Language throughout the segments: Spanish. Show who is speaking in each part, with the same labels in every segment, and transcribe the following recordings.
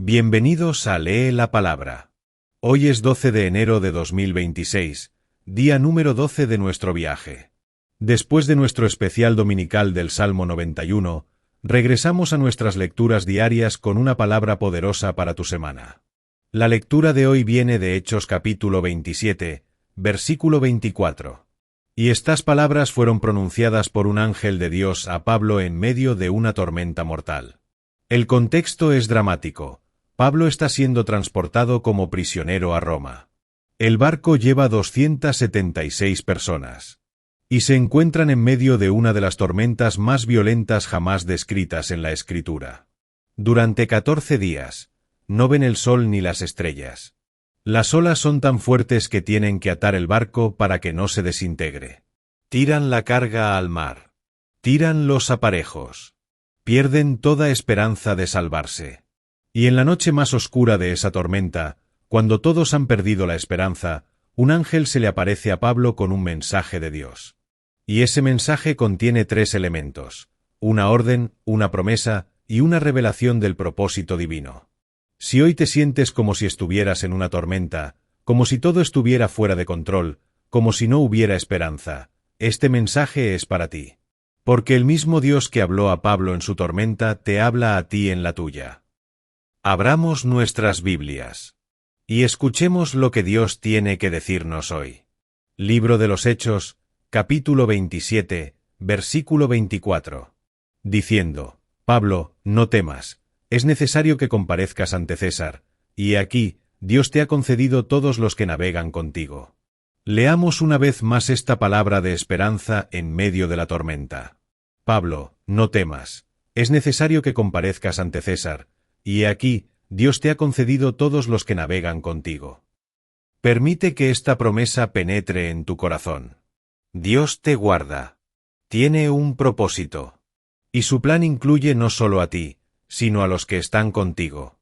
Speaker 1: Bienvenidos a Lee la Palabra. Hoy es 12 de enero de 2026, día número 12 de nuestro viaje. Después de nuestro especial dominical del Salmo 91, regresamos a nuestras lecturas diarias con una palabra poderosa para tu semana. La lectura de hoy viene de Hechos capítulo 27, versículo 24. Y estas palabras fueron pronunciadas por un ángel de Dios a Pablo en medio de una tormenta mortal. El contexto es dramático. Pablo está siendo transportado como prisionero a Roma. El barco lleva 276 personas. Y se encuentran en medio de una de las tormentas más violentas jamás descritas en la Escritura. Durante 14 días, no ven el sol ni las estrellas. Las olas son tan fuertes que tienen que atar el barco para que no se desintegre. Tiran la carga al mar. Tiran los aparejos. Pierden toda esperanza de salvarse. Y en la noche más oscura de esa tormenta, cuando todos han perdido la esperanza, un ángel se le aparece a Pablo con un mensaje de Dios. Y ese mensaje contiene 3 elementos: una orden, una promesa y una revelación del propósito divino. Si hoy te sientes como si estuvieras en una tormenta, como si todo estuviera fuera de control, como si no hubiera esperanza, este mensaje es para ti. Porque el mismo Dios que habló a Pablo en su tormenta te habla a ti en la tuya. Abramos nuestras Biblias y escuchemos lo que Dios tiene que decirnos hoy. Libro de los Hechos, capítulo 27, versículo 24. Diciendo: Pablo, no temas, es necesario que comparezcas ante César, y aquí, Dios te ha concedido todos los que navegan contigo. Leamos una vez más esta palabra de esperanza en medio de la tormenta. Pablo, no temas, es necesario que comparezcas ante César, y aquí, Dios te ha concedido todos los que navegan contigo. Permite que esta promesa penetre en tu corazón. Dios te guarda. Tiene un propósito. Y su plan incluye no solo a ti, sino a los que están contigo.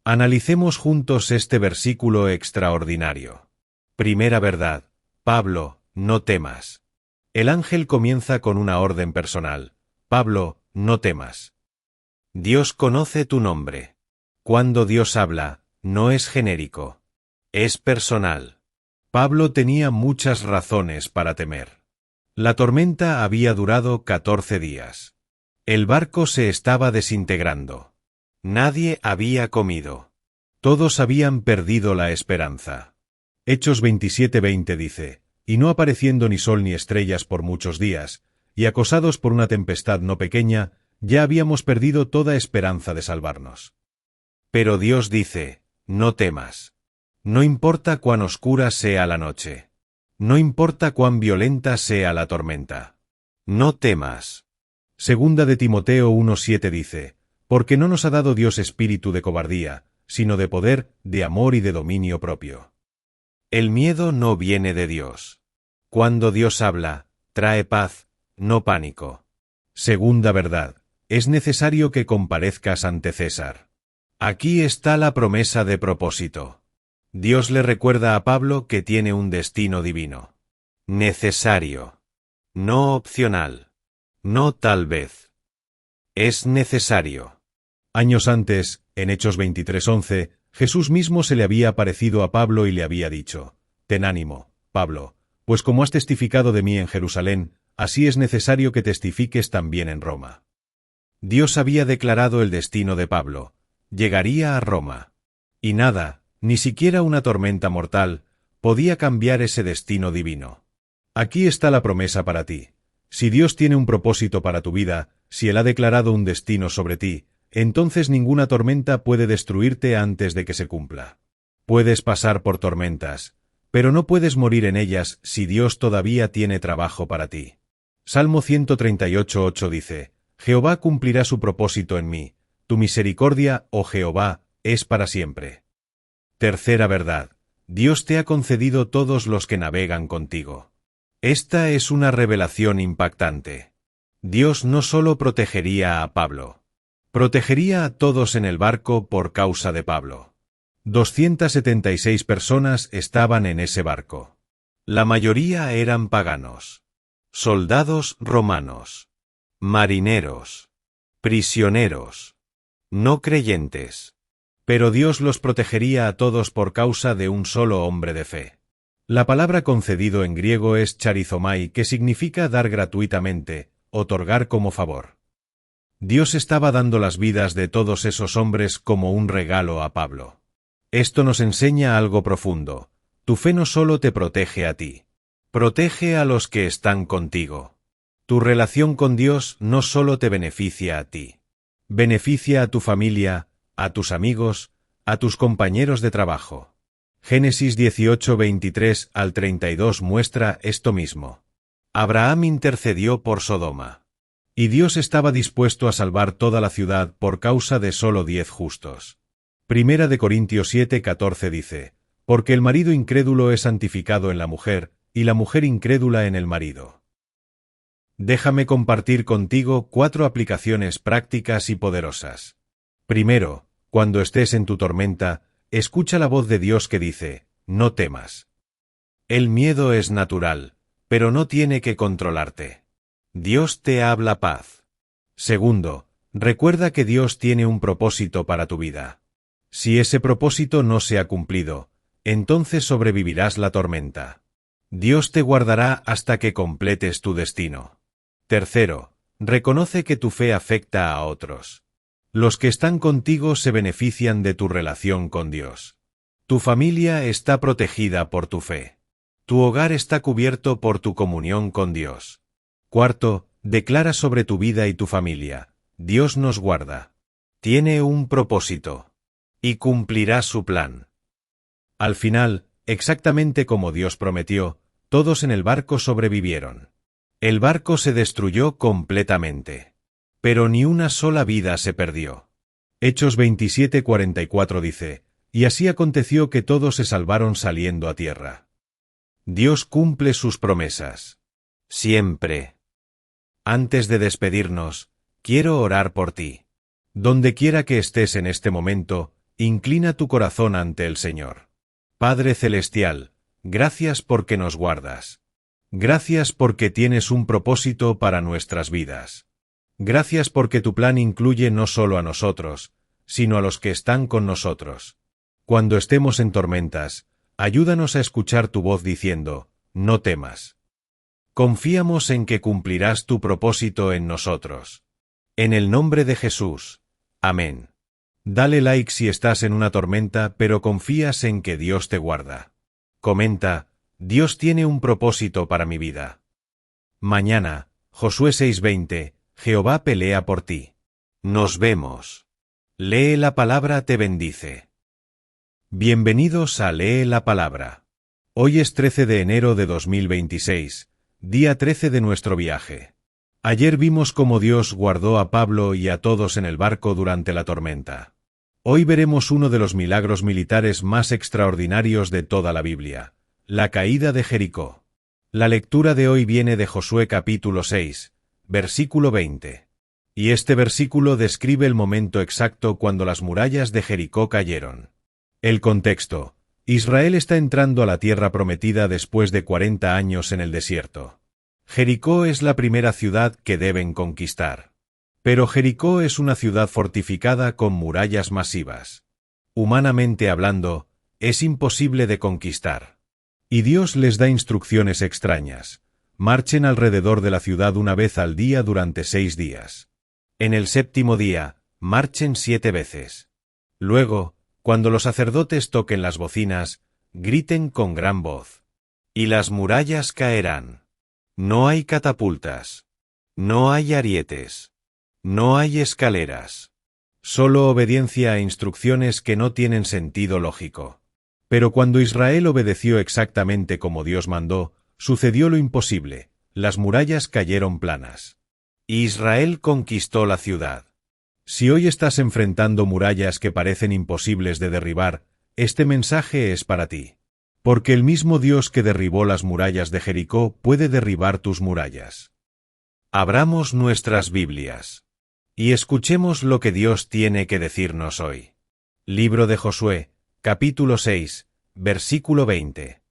Speaker 1: Analicemos juntos este versículo extraordinario. Primera verdad. Pablo, no temas. El ángel comienza con una orden personal. Pablo, no temas. Dios conoce tu nombre. Cuando Dios habla, no es genérico. Es personal. Pablo tenía muchas razones para temer. La tormenta había durado 14 días. El barco se estaba desintegrando. Nadie había comido. Todos habían perdido la esperanza. Hechos 27:20 dice: y no apareciendo ni sol ni estrellas por muchos días, y acosados por una tempestad no pequeña, ya habíamos perdido toda esperanza de salvarnos. Pero Dios dice: no temas. No importa cuán oscura sea la noche. No importa cuán violenta sea la tormenta. No temas. Segunda de Timoteo 1:7 dice: porque no nos ha dado Dios espíritu de cobardía, sino de poder, de amor y de dominio propio. El miedo no viene de Dios. Cuando Dios habla, trae paz, no pánico. Segunda verdad. Es necesario que comparezcas ante César. Aquí está la promesa de propósito. Dios le recuerda a Pablo que tiene un destino divino. Necesario. No opcional. No tal vez. Es necesario. Años antes, en Hechos 23:11, Jesús mismo se le había aparecido a Pablo y le había dicho: ten ánimo, Pablo, pues como has testificado de mí en Jerusalén, así es necesario que testifiques también en Roma. Dios había declarado el destino de Pablo. Llegaría a Roma. Y nada, ni siquiera una tormenta mortal, podía cambiar ese destino divino. Aquí está la promesa para ti. Si Dios tiene un propósito para tu vida, si Él ha declarado un destino sobre ti, entonces ninguna tormenta puede destruirte antes de que se cumpla. Puedes pasar por tormentas, pero no puedes morir en ellas si Dios todavía tiene trabajo para ti. Salmo 138:8 dice: Jehová cumplirá su propósito en mí. Tu misericordia, oh Jehová, es para siempre. Tercera verdad. Dios te ha concedido todos los que navegan contigo. Esta es una revelación impactante. Dios no solo protegería a Pablo. Protegería a todos en el barco por causa de Pablo. 276 personas estaban en ese barco. La mayoría eran paganos. Soldados romanos. Marineros. Prisioneros. No creyentes. Pero Dios los protegería a todos por causa de un solo hombre de fe. La palabra concedido en griego es charizomai, que significa dar gratuitamente, otorgar como favor. Dios estaba dando las vidas de todos esos hombres como un regalo a Pablo. Esto nos enseña algo profundo. Tu fe no solo te protege a ti, protege a los que están contigo. Tu relación con Dios no solo te beneficia a ti, beneficia a tu familia, a tus amigos, a tus compañeros de trabajo. Génesis 18, 23 al 32 muestra esto mismo. Abraham intercedió por Sodoma. Y Dios estaba dispuesto a salvar toda la ciudad por causa de solo 10 justos. Primera de Corintios 7, 14 dice, porque el marido incrédulo es santificado en la mujer, y la mujer incrédula en el marido. Déjame compartir contigo 4 aplicaciones prácticas y poderosas. Primero, cuando estés en tu tormenta, escucha la voz de Dios que dice, no temas. El miedo es natural, pero no tiene que controlarte. Dios te habla paz. Segundo, recuerda que Dios tiene un propósito para tu vida. Si ese propósito no se ha cumplido, entonces sobrevivirás la tormenta. Dios te guardará hasta que completes tu destino. Tercero, reconoce que tu fe afecta a otros. Los que están contigo se benefician de tu relación con Dios. Tu familia está protegida por tu fe. Tu hogar está cubierto por tu comunión con Dios. Cuarto, declara sobre tu vida y tu familia. Dios nos guarda. Tiene un propósito. Y cumplirá su plan. Al final, exactamente como Dios prometió, todos en el barco sobrevivieron. El barco se destruyó completamente. Pero ni una sola vida se perdió. Hechos 27:44 dice, y así aconteció que todos se salvaron saliendo a tierra. Dios cumple sus promesas. Siempre. Antes de despedirnos, quiero orar por ti. Donde quiera que estés en este momento, inclina tu corazón ante el Señor. Padre Celestial, gracias porque nos guardas. Gracias porque tienes un propósito para nuestras vidas. Gracias porque tu plan incluye no solo a nosotros, sino a los que están con nosotros. Cuando estemos en tormentas, ayúdanos a escuchar tu voz diciendo, no temas. Confiamos en que cumplirás tu propósito en nosotros. En el nombre de Jesús. Amén. Dale like si estás en una tormenta pero confías en que Dios te guarda. Comenta, Dios tiene un propósito para mi vida. Mañana, Josué 6:20, Jehová pelea por ti. Nos vemos. Lee la palabra te bendice. Bienvenidos a Lee la palabra. Hoy es 13 de enero de 2026, día 13 de nuestro viaje. Ayer vimos cómo Dios guardó a Pablo y a todos en el barco durante la tormenta. Hoy veremos uno de los milagros militares más extraordinarios de toda la Biblia, la caída de Jericó. La lectura de hoy viene de Josué capítulo 6, versículo 20. Y este versículo describe el momento exacto cuando las murallas de Jericó cayeron. El contexto: Israel está entrando a la tierra prometida después de 40 años en el desierto. Jericó es la primera ciudad que deben conquistar. Pero Jericó es una ciudad fortificada con murallas masivas. Humanamente hablando, es imposible de conquistar. Y Dios les da instrucciones extrañas. Marchen alrededor de la ciudad una vez al día durante 6 días. En el 7º día, marchen 7 veces. Luego, cuando los sacerdotes toquen las bocinas, griten con gran voz. Y las murallas caerán. No hay catapultas. No hay arietes. No hay escaleras. Solo obediencia a instrucciones que no tienen sentido lógico. Pero cuando Israel obedeció exactamente como Dios mandó, sucedió lo imposible, las murallas cayeron planas. Israel conquistó la ciudad. Si hoy estás enfrentando murallas que parecen imposibles de derribar, este mensaje es para ti. Porque el mismo Dios que derribó las murallas de Jericó puede derribar tus murallas. Abramos nuestras Biblias. Y escuchemos lo que Dios tiene que decirnos hoy. Libro de Josué, capítulo 6, versículo 20.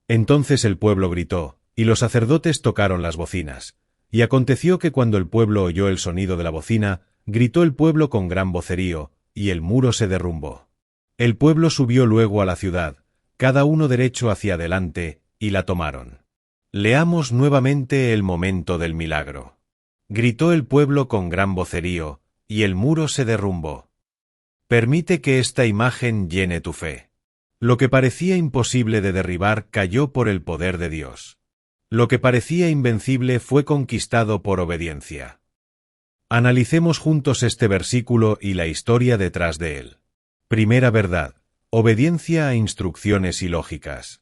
Speaker 1: Entonces el pueblo gritó, y los sacerdotes tocaron las bocinas. Y aconteció que cuando el pueblo oyó el sonido de la bocina, gritó el pueblo con gran vocerío, y el muro se derrumbó. El pueblo subió luego a la ciudad, cada uno derecho hacia adelante, y la tomaron. Leamos nuevamente el momento del milagro. Gritó el pueblo con gran vocerío, y el muro se derrumbó. Permite que esta imagen llene tu fe. Lo que parecía imposible de derribar cayó por el poder de Dios. Lo que parecía invencible fue conquistado por obediencia. Analicemos juntos este versículo y la historia detrás de él. Primera verdad: obediencia a instrucciones ilógicas.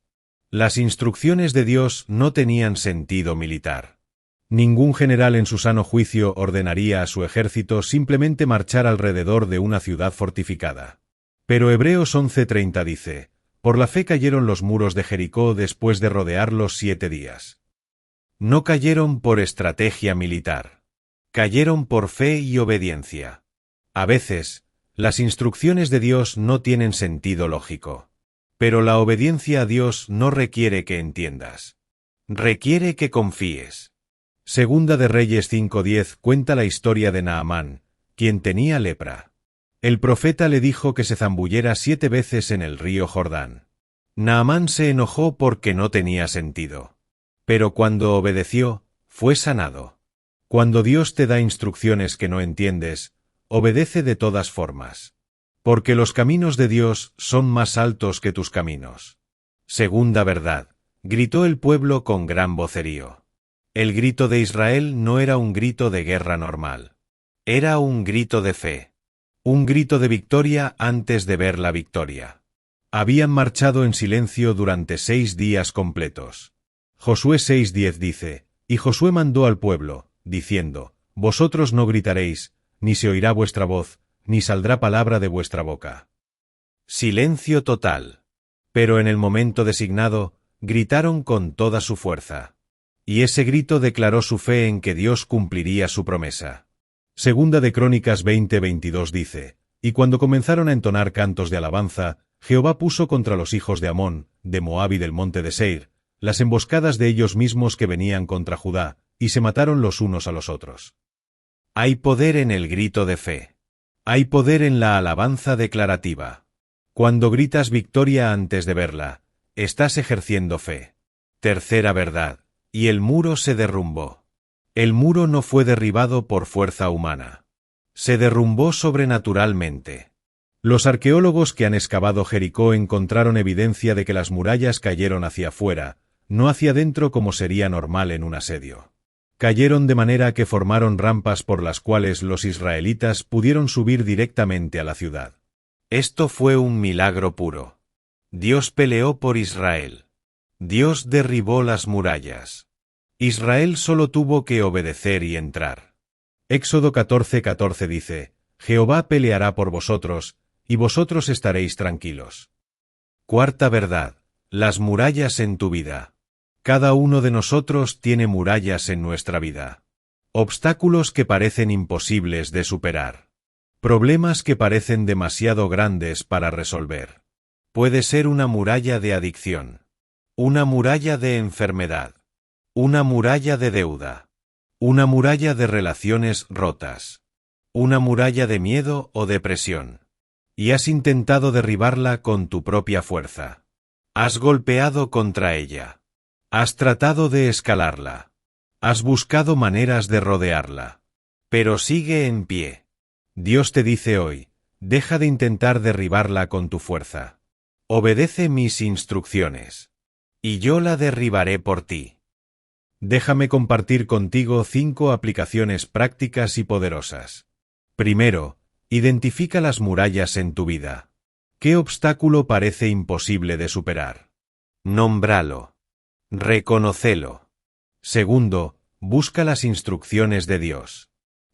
Speaker 1: Las instrucciones de Dios no tenían sentido militar. Ningún general en su sano juicio ordenaría a su ejército simplemente marchar alrededor de una ciudad fortificada. Pero Hebreos 11:30 dice: por la fe cayeron los muros de Jericó después de rodearlos 7 días. No cayeron por estrategia militar. Cayeron por fe y obediencia. A veces, las instrucciones de Dios no tienen sentido lógico. Pero la obediencia a Dios no requiere que entiendas. Requiere que confíes. Segunda de Reyes 5:10 cuenta la historia de Naamán, quien tenía lepra. El profeta le dijo que se zambulliera 7 veces en el río Jordán. Naamán se enojó porque no tenía sentido. Pero cuando obedeció, fue sanado. Cuando Dios te da instrucciones que no entiendes, obedece de todas formas. Porque los caminos de Dios son más altos que tus caminos. Segunda verdad: gritó el pueblo con gran vocerío. El grito de Israel no era un grito de guerra normal. Era un grito de fe. Un grito de victoria antes de ver la victoria. Habían marchado en silencio durante 6 días completos. Josué 6:10 dice: y Josué mandó al pueblo, diciendo: vosotros no gritaréis, ni se oirá vuestra voz, ni saldrá palabra de vuestra boca. Silencio total. Pero en el momento designado, gritaron con toda su fuerza. Y ese grito declaró su fe en que Dios cumpliría su promesa. Segunda de Crónicas 20:22 dice: y cuando comenzaron a entonar cantos de alabanza, Jehová puso contra los hijos de Amón, de Moab y del monte de Seir, las emboscadas de ellos mismos que venían contra Judá, y se mataron los unos a los otros. Hay poder en el grito de fe. Hay poder en la alabanza declarativa. Cuando gritas victoria antes de verla, estás ejerciendo fe. Tercera verdad: y el muro se derrumbó. El muro no fue derribado por fuerza humana. Se derrumbó sobrenaturalmente. Los arqueólogos que han excavado Jericó encontraron evidencia de que las murallas cayeron hacia afuera, no hacia dentro como sería normal en un asedio. Cayeron de manera que formaron rampas por las cuales los israelitas pudieron subir directamente a la ciudad. Esto fue un milagro puro. Dios peleó por Israel. Dios derribó las murallas. Israel solo tuvo que obedecer y entrar. Éxodo 14:14 dice: Jehová peleará por vosotros, y vosotros estaréis tranquilos. Cuarta verdad: las murallas en tu vida. Cada uno de nosotros tiene murallas en nuestra vida. Obstáculos que parecen imposibles de superar. Problemas que parecen demasiado grandes para resolver. Puede ser una muralla de adicción. Una muralla de enfermedad. Una muralla de deuda. Una muralla de relaciones rotas. Una muralla de miedo o depresión. Y has intentado derribarla con tu propia fuerza. Has golpeado contra ella. Has tratado de escalarla. Has buscado maneras de rodearla. Pero sigue en pie. Dios te dice hoy: deja de intentar derribarla con tu fuerza. Obedece mis instrucciones. Y yo la derribaré por ti. Déjame compartir contigo 5 aplicaciones prácticas y poderosas. Primero, identifica las murallas en tu vida. ¿Qué obstáculo parece imposible de superar? Nómbralo. Reconócelo. Segundo, busca las instrucciones de Dios.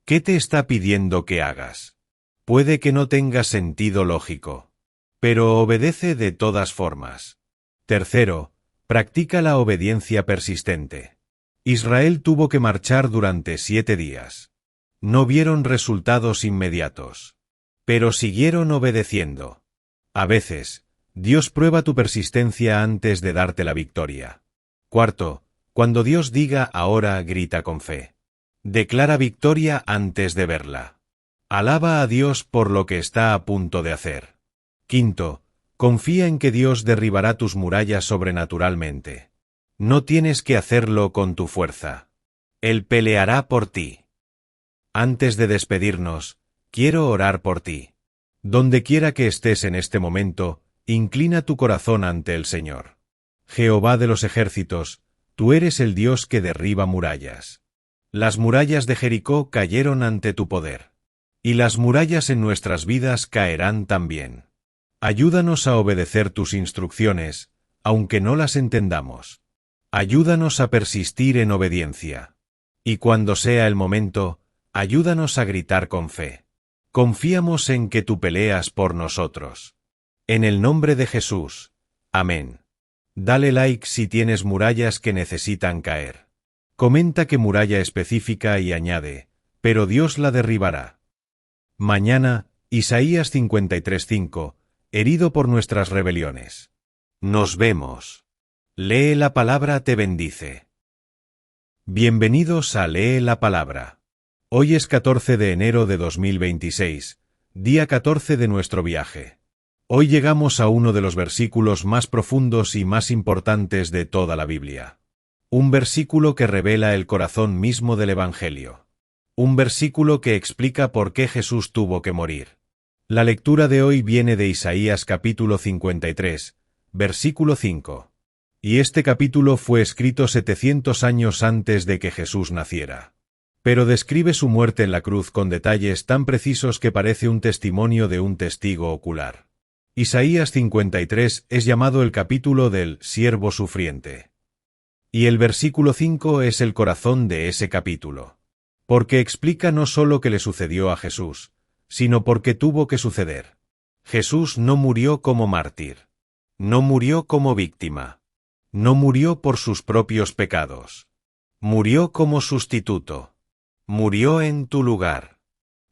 Speaker 1: ¿Qué te está pidiendo que hagas? Puede que no tenga sentido lógico, pero obedece de todas formas. Tercero, practica la obediencia persistente. Israel tuvo que marchar durante 7 días. No vieron resultados inmediatos, pero siguieron obedeciendo. A veces, Dios prueba tu persistencia antes de darte la victoria. Cuarto, cuando Dios diga ahora, grita con fe. Declara victoria antes de verla. Alaba a Dios por lo que está a punto de hacer. Quinto, confía en que Dios derribará tus murallas sobrenaturalmente. No tienes que hacerlo con tu fuerza. Él peleará por ti. Antes de despedirnos, quiero orar por ti. Donde quiera que estés en este momento, inclina tu corazón ante el Señor. Jehová de los ejércitos, tú eres el Dios que derriba murallas. Las murallas de Jericó cayeron ante tu poder. Y las murallas en nuestras vidas caerán también. Ayúdanos a obedecer tus instrucciones, aunque no las entendamos. Ayúdanos a persistir en obediencia. Y cuando sea el momento, ayúdanos a gritar con fe. Confiamos en que tú peleas por nosotros. En el nombre de Jesús. Amén. Dale like si tienes murallas que necesitan caer. Comenta qué muralla específica y añade, pero Dios la derribará. Mañana, Isaías 53:5, herido por nuestras rebeliones. Nos vemos. Lee la palabra te bendice. Bienvenidos a Lee la palabra. Hoy es 14 de enero de 2026, día 14 de nuestro viaje. Hoy llegamos a uno de los versículos más profundos y más importantes de toda la Biblia. Un versículo que revela el corazón mismo del Evangelio. Un versículo que explica por qué Jesús tuvo que morir. La lectura de hoy viene de Isaías capítulo 53, versículo 5. Y este capítulo fue escrito 700 años antes de que Jesús naciera. Pero describe su muerte en la cruz con detalles tan precisos que parece un testimonio de un testigo ocular. Isaías 53 es llamado el capítulo del siervo sufriente. Y el versículo 5 es el corazón de ese capítulo. Porque explica no solo qué le sucedió a Jesús, sino por qué tuvo que suceder. Jesús no murió como mártir. No murió como víctima. No murió por sus propios pecados. Murió como sustituto. Murió en tu lugar.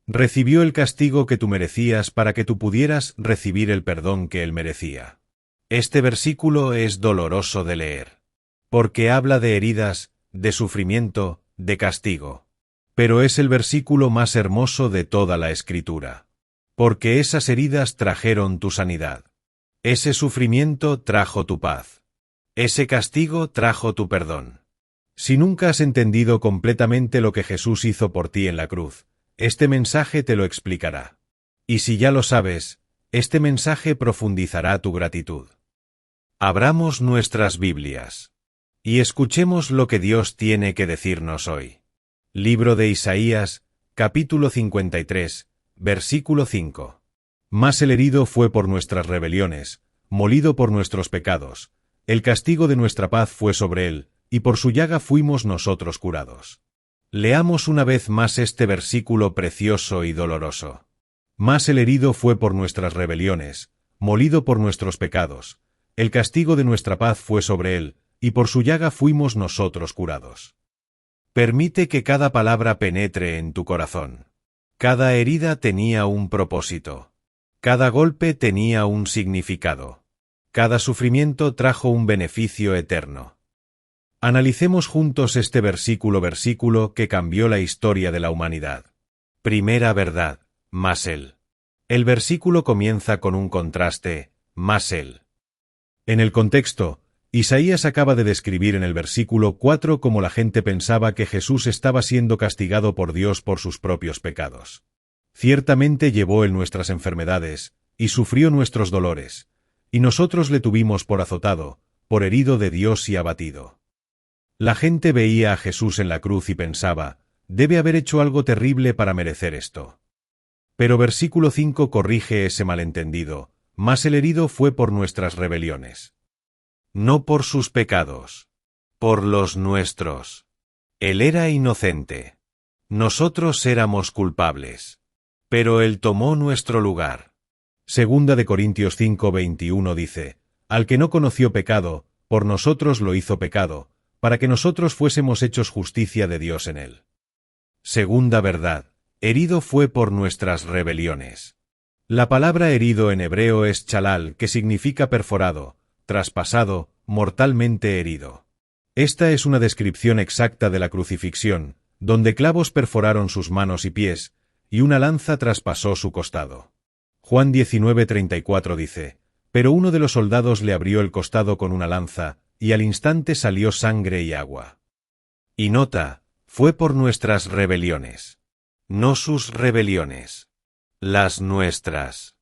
Speaker 1: Recibió el castigo que tú merecías para que tú pudieras recibir el perdón que él merecía. Este versículo es doloroso de leer, porque habla de heridas, de sufrimiento, de castigo. Pero es el versículo más hermoso de toda la Escritura, porque esas heridas trajeron tu sanidad. Ese sufrimiento trajo tu paz. Ese castigo trajo tu perdón. Si nunca has entendido completamente lo que Jesús hizo por ti en la cruz, este mensaje te lo explicará. Y si ya lo sabes, este mensaje profundizará tu gratitud. Abramos nuestras Biblias y escuchemos lo que Dios tiene que decirnos hoy. Libro de Isaías, capítulo 53, versículo 5. Mas el herido fue por nuestras rebeliones, molido por nuestros pecados. El castigo de nuestra paz fue sobre él, y por su llaga fuimos nosotros curados. Leamos una vez más este versículo precioso y doloroso. Mas el herido fue por nuestras rebeliones, molido por nuestros pecados. El castigo de nuestra paz fue sobre él, y por su llaga fuimos nosotros curados. Permite que cada palabra penetre en tu corazón. Cada herida tenía un propósito. Cada golpe tenía un significado. Cada sufrimiento trajo un beneficio eterno. Analicemos juntos este versículo que cambió la historia de la humanidad. Primera verdad, más él. El versículo comienza con un contraste, más él. En el contexto, Isaías acaba de describir en el versículo 4 cómo la gente pensaba que Jesús estaba siendo castigado por Dios por sus propios pecados. Ciertamente llevó él nuestras enfermedades, y sufrió nuestros dolores, y nosotros le tuvimos por azotado, por herido de Dios y abatido. La gente veía a Jesús en la cruz y pensaba, debe haber hecho algo terrible para merecer esto. Pero versículo 5 corrige ese malentendido, mas el herido fue por nuestras rebeliones. No por sus pecados, por los nuestros. Él era inocente. Nosotros éramos culpables. Pero él tomó nuestro lugar. Segunda de Corintios 5:21 dice, al que no conoció pecado, por nosotros lo hizo pecado, para que nosotros fuésemos hechos justicia de Dios en él. Segunda verdad, herido fue por nuestras rebeliones. La palabra herido en hebreo es chalal, que significa perforado, traspasado, mortalmente herido. Esta es una descripción exacta de la crucifixión, donde clavos perforaron sus manos y pies, y una lanza traspasó su costado. Juan 19:34 dice: Pero uno de los soldados le abrió el costado con una lanza, y al instante salió sangre y agua. Y nota, fue por nuestras rebeliones. No sus rebeliones. Las nuestras.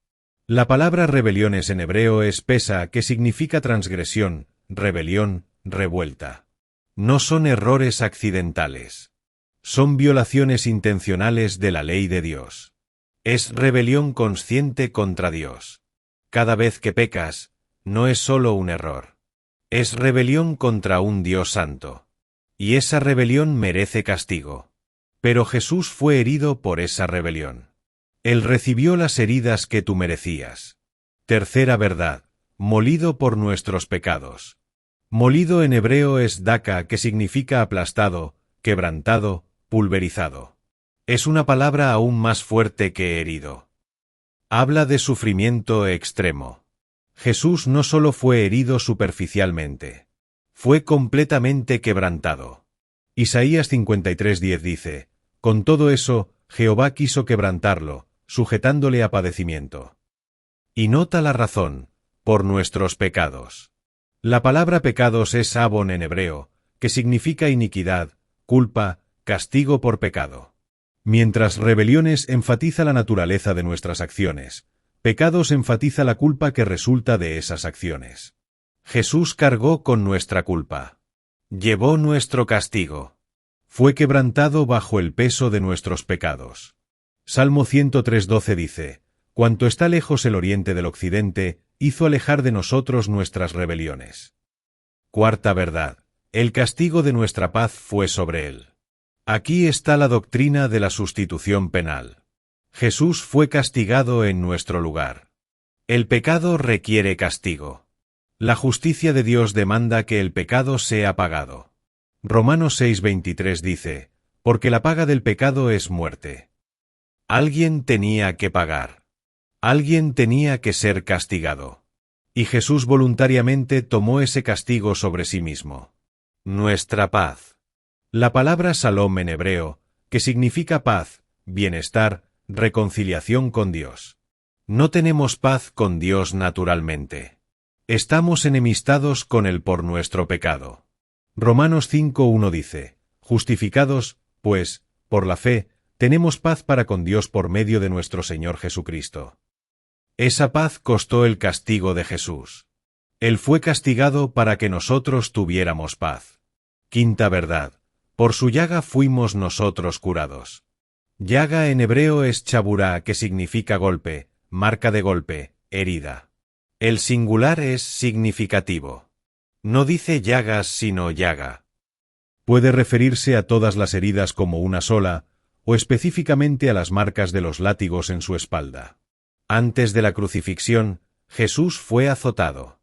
Speaker 1: La palabra rebeliones en hebreo es pesa, que significa transgresión, rebelión, revuelta. No son errores accidentales. Son violaciones intencionales de la ley de Dios. Es rebelión consciente contra Dios. Cada vez que pecas, no es solo un error. Es rebelión contra un Dios santo. Y esa rebelión merece castigo. Pero Jesús fue herido por esa rebelión. Él recibió las heridas que tú merecías. Tercera verdad, molido por nuestros pecados. Molido en hebreo es daka, que significa aplastado, quebrantado, pulverizado. Es una palabra aún más fuerte que herido. Habla de sufrimiento extremo. Jesús no solo fue herido superficialmente. Fue completamente quebrantado. Isaías 53:10 dice: Con todo eso, Jehová quiso quebrantarlo, sujetándole a padecimiento. Y nota la razón: por nuestros pecados. La palabra pecados es avon en hebreo, que significa iniquidad, culpa, castigo por pecado. Mientras rebeliones enfatiza la naturaleza de nuestras acciones, pecados enfatiza la culpa que resulta de esas acciones. Jesús cargó con nuestra culpa. Llevó nuestro castigo. Fue quebrantado bajo el peso de nuestros pecados. Salmo 103:12 dice: Cuanto está lejos el oriente del occidente, hizo alejar de nosotros nuestras rebeliones. Cuarta verdad, el castigo de nuestra paz fue sobre él. Aquí está la doctrina de la sustitución penal. Jesús fue castigado en nuestro lugar. El pecado requiere castigo. La justicia de Dios demanda que el pecado sea pagado. Romanos 6:23 dice: Porque la paga del pecado es muerte. Alguien tenía que pagar. Alguien tenía que ser castigado. Y Jesús voluntariamente tomó ese castigo sobre sí mismo. Nuestra paz. La palabra salom en hebreo, que significa paz, bienestar, reconciliación con Dios. No tenemos paz con Dios naturalmente. Estamos enemistados con Él por nuestro pecado. Romanos 5:1 dice: Justificados, pues, por la fe, tenemos paz para con Dios por medio de nuestro Señor Jesucristo. Esa paz costó el castigo de Jesús. Él fue castigado para que nosotros tuviéramos paz. Quinta verdad, por su llaga fuimos nosotros curados. Llaga en hebreo es chaburá, que significa golpe, marca de golpe, herida. El singular es significativo. No dice llagas sino llaga. Puede referirse a todas las heridas como una sola, o específicamente a las marcas de los látigos en su espalda. Antes de la crucifixión, Jesús fue azotado.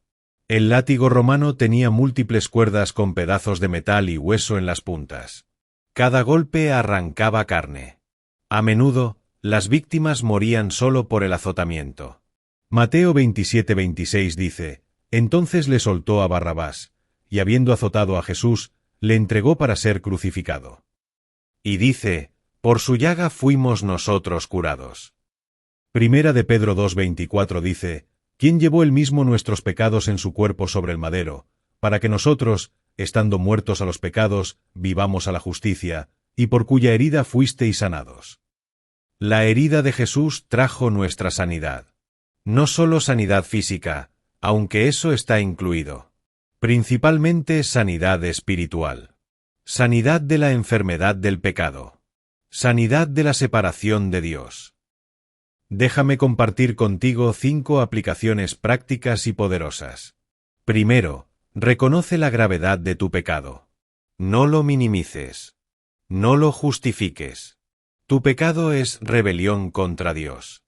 Speaker 1: El látigo romano tenía múltiples cuerdas con pedazos de metal y hueso en las puntas. Cada golpe arrancaba carne. A menudo, las víctimas morían solo por el azotamiento. Mateo 27:26 dice: Entonces le soltó a Barrabás, y habiendo azotado a Jesús, le entregó para ser crucificado. Y dice: Por su llaga fuimos nosotros curados. Primera de Pedro 2:24 dice: ¿Quién llevó él mismo nuestros pecados en su cuerpo sobre el madero, para que nosotros, estando muertos a los pecados, vivamos a la justicia, y por cuya herida fuisteis sanados? La herida de Jesús trajo nuestra sanidad. No solo sanidad física, aunque eso está incluido. Principalmente sanidad espiritual. Sanidad de la enfermedad del pecado. Sanidad de la separación de Dios. Déjame compartir contigo 5 aplicaciones prácticas y poderosas. Primero, reconoce la gravedad de tu pecado. No lo minimices. No lo justifiques. Tu pecado es rebelión contra Dios.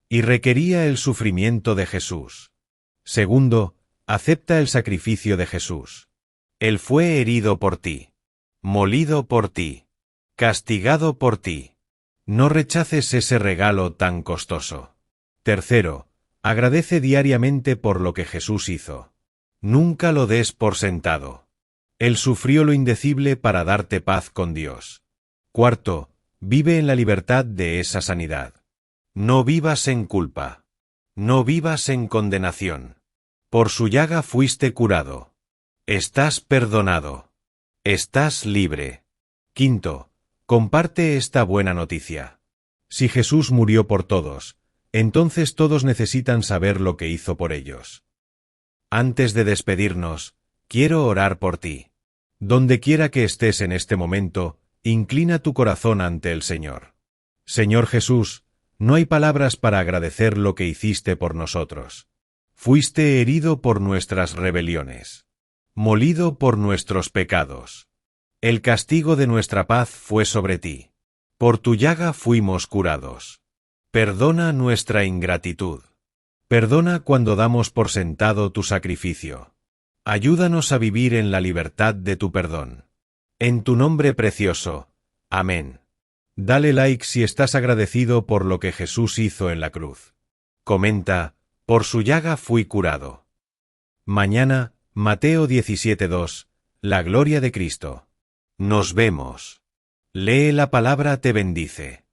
Speaker 1: Y requería el sufrimiento de Jesús. Segundo, acepta el sacrificio de Jesús. Él fue herido por ti. Molido por ti. Castigado por ti. No rechaces ese regalo tan costoso. Tercero, agradece diariamente por lo que Jesús hizo. Nunca lo des por sentado. Él sufrió lo indecible para darte paz con Dios. Cuarto, vive en la libertad de esa sanidad. No vivas en culpa. No vivas en condenación. Por su llaga fuiste curado. Estás perdonado. Estás libre. Quinto, comparte esta buena noticia. Si Jesús murió por todos, entonces todos necesitan saber lo que hizo por ellos. Antes de despedirnos, quiero orar por ti. Donde quiera que estés en este momento, inclina tu corazón ante el Señor. Señor Jesús, no hay palabras para agradecer lo que hiciste por nosotros. Fuiste herido por nuestras rebeliones, molido por nuestros pecados. El castigo de nuestra paz fue sobre ti. Por tu llaga fuimos curados. Perdona nuestra ingratitud. Perdona cuando damos por sentado tu sacrificio. Ayúdanos a vivir en la libertad de tu perdón. En tu nombre precioso. Amén. Dale like si estás agradecido por lo que Jesús hizo en la cruz. Comenta, por su llaga fui curado. Mañana, Mateo 17:2, la gloria de Cristo. Nos vemos. Lee la palabra te bendice.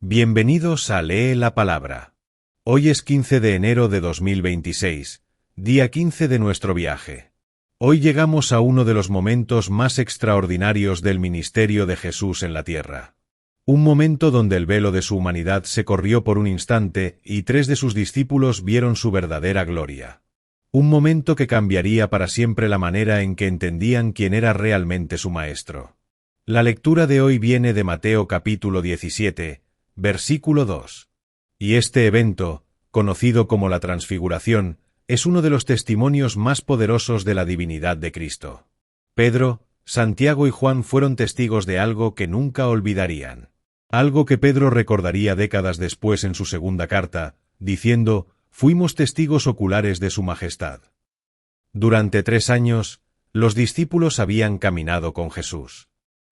Speaker 1: Bienvenidos a Lee la palabra. Hoy es 15 de enero de 2026, día 15 de nuestro viaje. Hoy llegamos a uno de los momentos más extraordinarios del ministerio de Jesús en la tierra. Un momento donde el velo de su humanidad se corrió por un instante y 3 de sus discípulos vieron su verdadera gloria. Un momento que cambiaría para siempre la manera en que entendían quién era realmente su maestro. La lectura de hoy viene de Mateo capítulo 17, versículo 2. Y este evento, conocido como la Transfiguración, es uno de los testimonios más poderosos de la divinidad de Cristo. Pedro, Santiago y Juan fueron testigos de algo que nunca olvidarían. Algo que Pedro recordaría décadas después en su segunda carta, diciendo, «Fuimos testigos oculares de su majestad». Durante 3 años, los discípulos habían caminado con Jesús.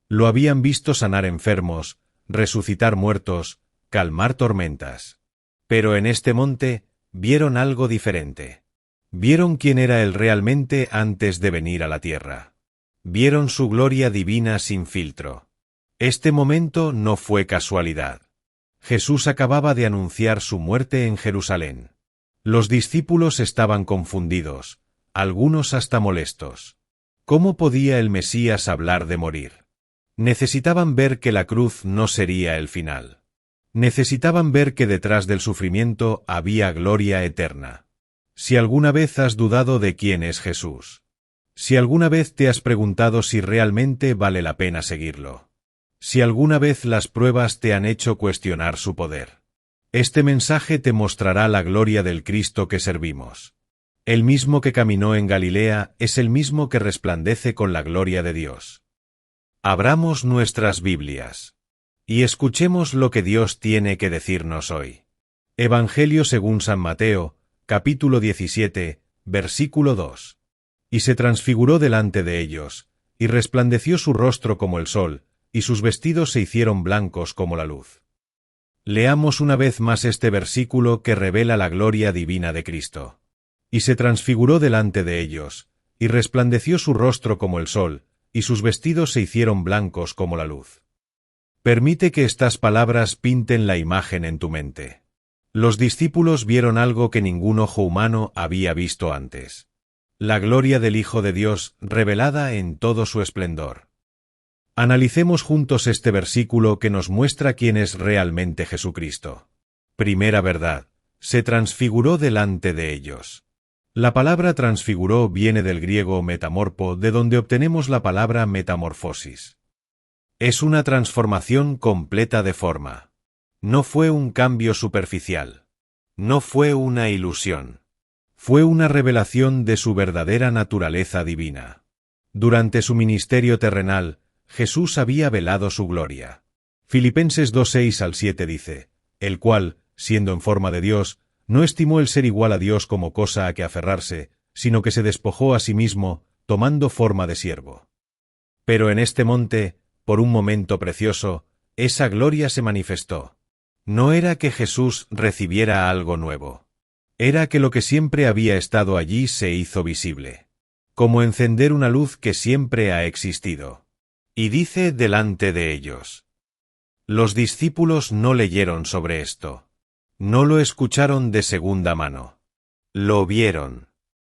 Speaker 1: Lo habían visto sanar enfermos, resucitar muertos, calmar tormentas. Pero en este monte, vieron algo diferente. Vieron quién era él realmente antes de venir a la tierra. Vieron su gloria divina sin filtro. Este momento no fue casualidad. Jesús acababa de anunciar su muerte en Jerusalén. Los discípulos estaban confundidos, algunos hasta molestos. ¿Cómo podía el Mesías hablar de morir? Necesitaban ver que la cruz no sería el final. Necesitaban ver que detrás del sufrimiento había gloria eterna. Si alguna vez has dudado de quién es Jesús, si alguna vez te has preguntado si realmente vale la pena seguirlo, si alguna vez las pruebas te han hecho cuestionar su poder, este mensaje te mostrará la gloria del Cristo que servimos. El mismo que caminó en Galilea es el mismo que resplandece con la gloria de Dios. Abramos nuestras Biblias y escuchemos lo que Dios tiene que decirnos hoy. Evangelio según San Mateo, capítulo 17, versículo 2. Y se transfiguró delante de ellos, y resplandeció su rostro como el sol, y sus vestidos se hicieron blancos como la luz. Leamos una vez más este versículo que revela la gloria divina de Cristo. Y se transfiguró delante de ellos, y resplandeció su rostro como el sol, y sus vestidos se hicieron blancos como la luz. Permite que estas palabras pinten la imagen en tu mente. Los discípulos vieron algo que ningún ojo humano había visto antes. La gloria del Hijo de Dios revelada en todo su esplendor. Analicemos juntos este versículo que nos muestra quién es realmente Jesucristo. Primera verdad, se transfiguró delante de ellos. La palabra transfiguró viene del griego metamorpo, de donde obtenemos la palabra metamorfosis. Es una transformación completa de forma. No fue un cambio superficial. No fue una ilusión. Fue una revelación de su verdadera naturaleza divina. Durante su ministerio terrenal, Jesús había velado su gloria. Filipenses 2:6-7 dice, el cual, siendo en forma de Dios, no estimó el ser igual a Dios como cosa a que aferrarse, sino que se despojó a sí mismo, tomando forma de siervo. Pero en este monte, por un momento precioso, esa gloria se manifestó. No era que Jesús recibiera algo nuevo. Era que lo que siempre había estado allí se hizo visible. Como encender una luz que siempre ha existido. Y dice delante de ellos. Los discípulos no leyeron sobre esto. No lo escucharon de segunda mano. Lo vieron.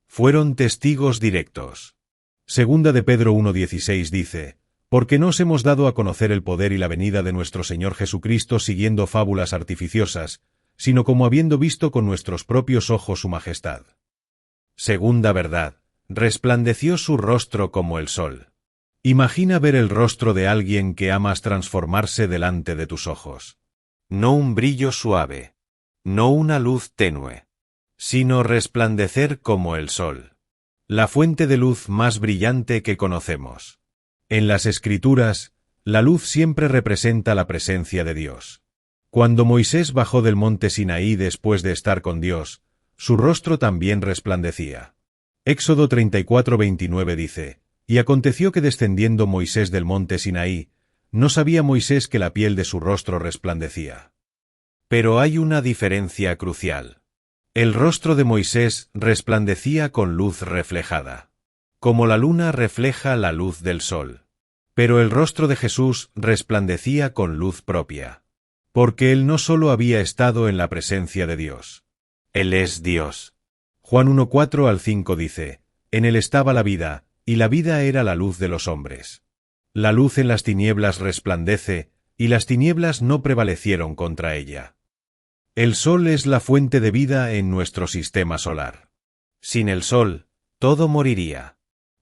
Speaker 1: Fueron testigos directos. Segunda de Pedro 1:16 dice: porque no os hemos dado a conocer el poder y la venida de nuestro Señor Jesucristo siguiendo fábulas artificiosas, sino como habiendo visto con nuestros propios ojos su majestad. Segunda verdad, resplandeció su rostro como el sol. Imagina ver el rostro de alguien que amas transformarse delante de tus ojos. No un brillo suave, no una luz tenue, sino resplandecer como el sol, la fuente de luz más brillante que conocemos. En las Escrituras, la luz siempre representa la presencia de Dios. Cuando Moisés bajó del monte Sinaí después de estar con Dios, su rostro también resplandecía. Éxodo 34:29 dice: y aconteció que descendiendo Moisés del monte Sinaí, no sabía Moisés que la piel de su rostro resplandecía. Pero hay una diferencia crucial. El rostro de Moisés resplandecía con luz reflejada, como la luna refleja la luz del sol. Pero el rostro de Jesús resplandecía con luz propia, porque él no solo había estado en la presencia de Dios. Él es Dios. Juan 1:4-5 dice: en él estaba la vida, y la vida era la luz de los hombres. La luz en las tinieblas resplandece, y las tinieblas no prevalecieron contra ella. El sol es la fuente de vida en nuestro sistema solar. Sin el sol, todo moriría.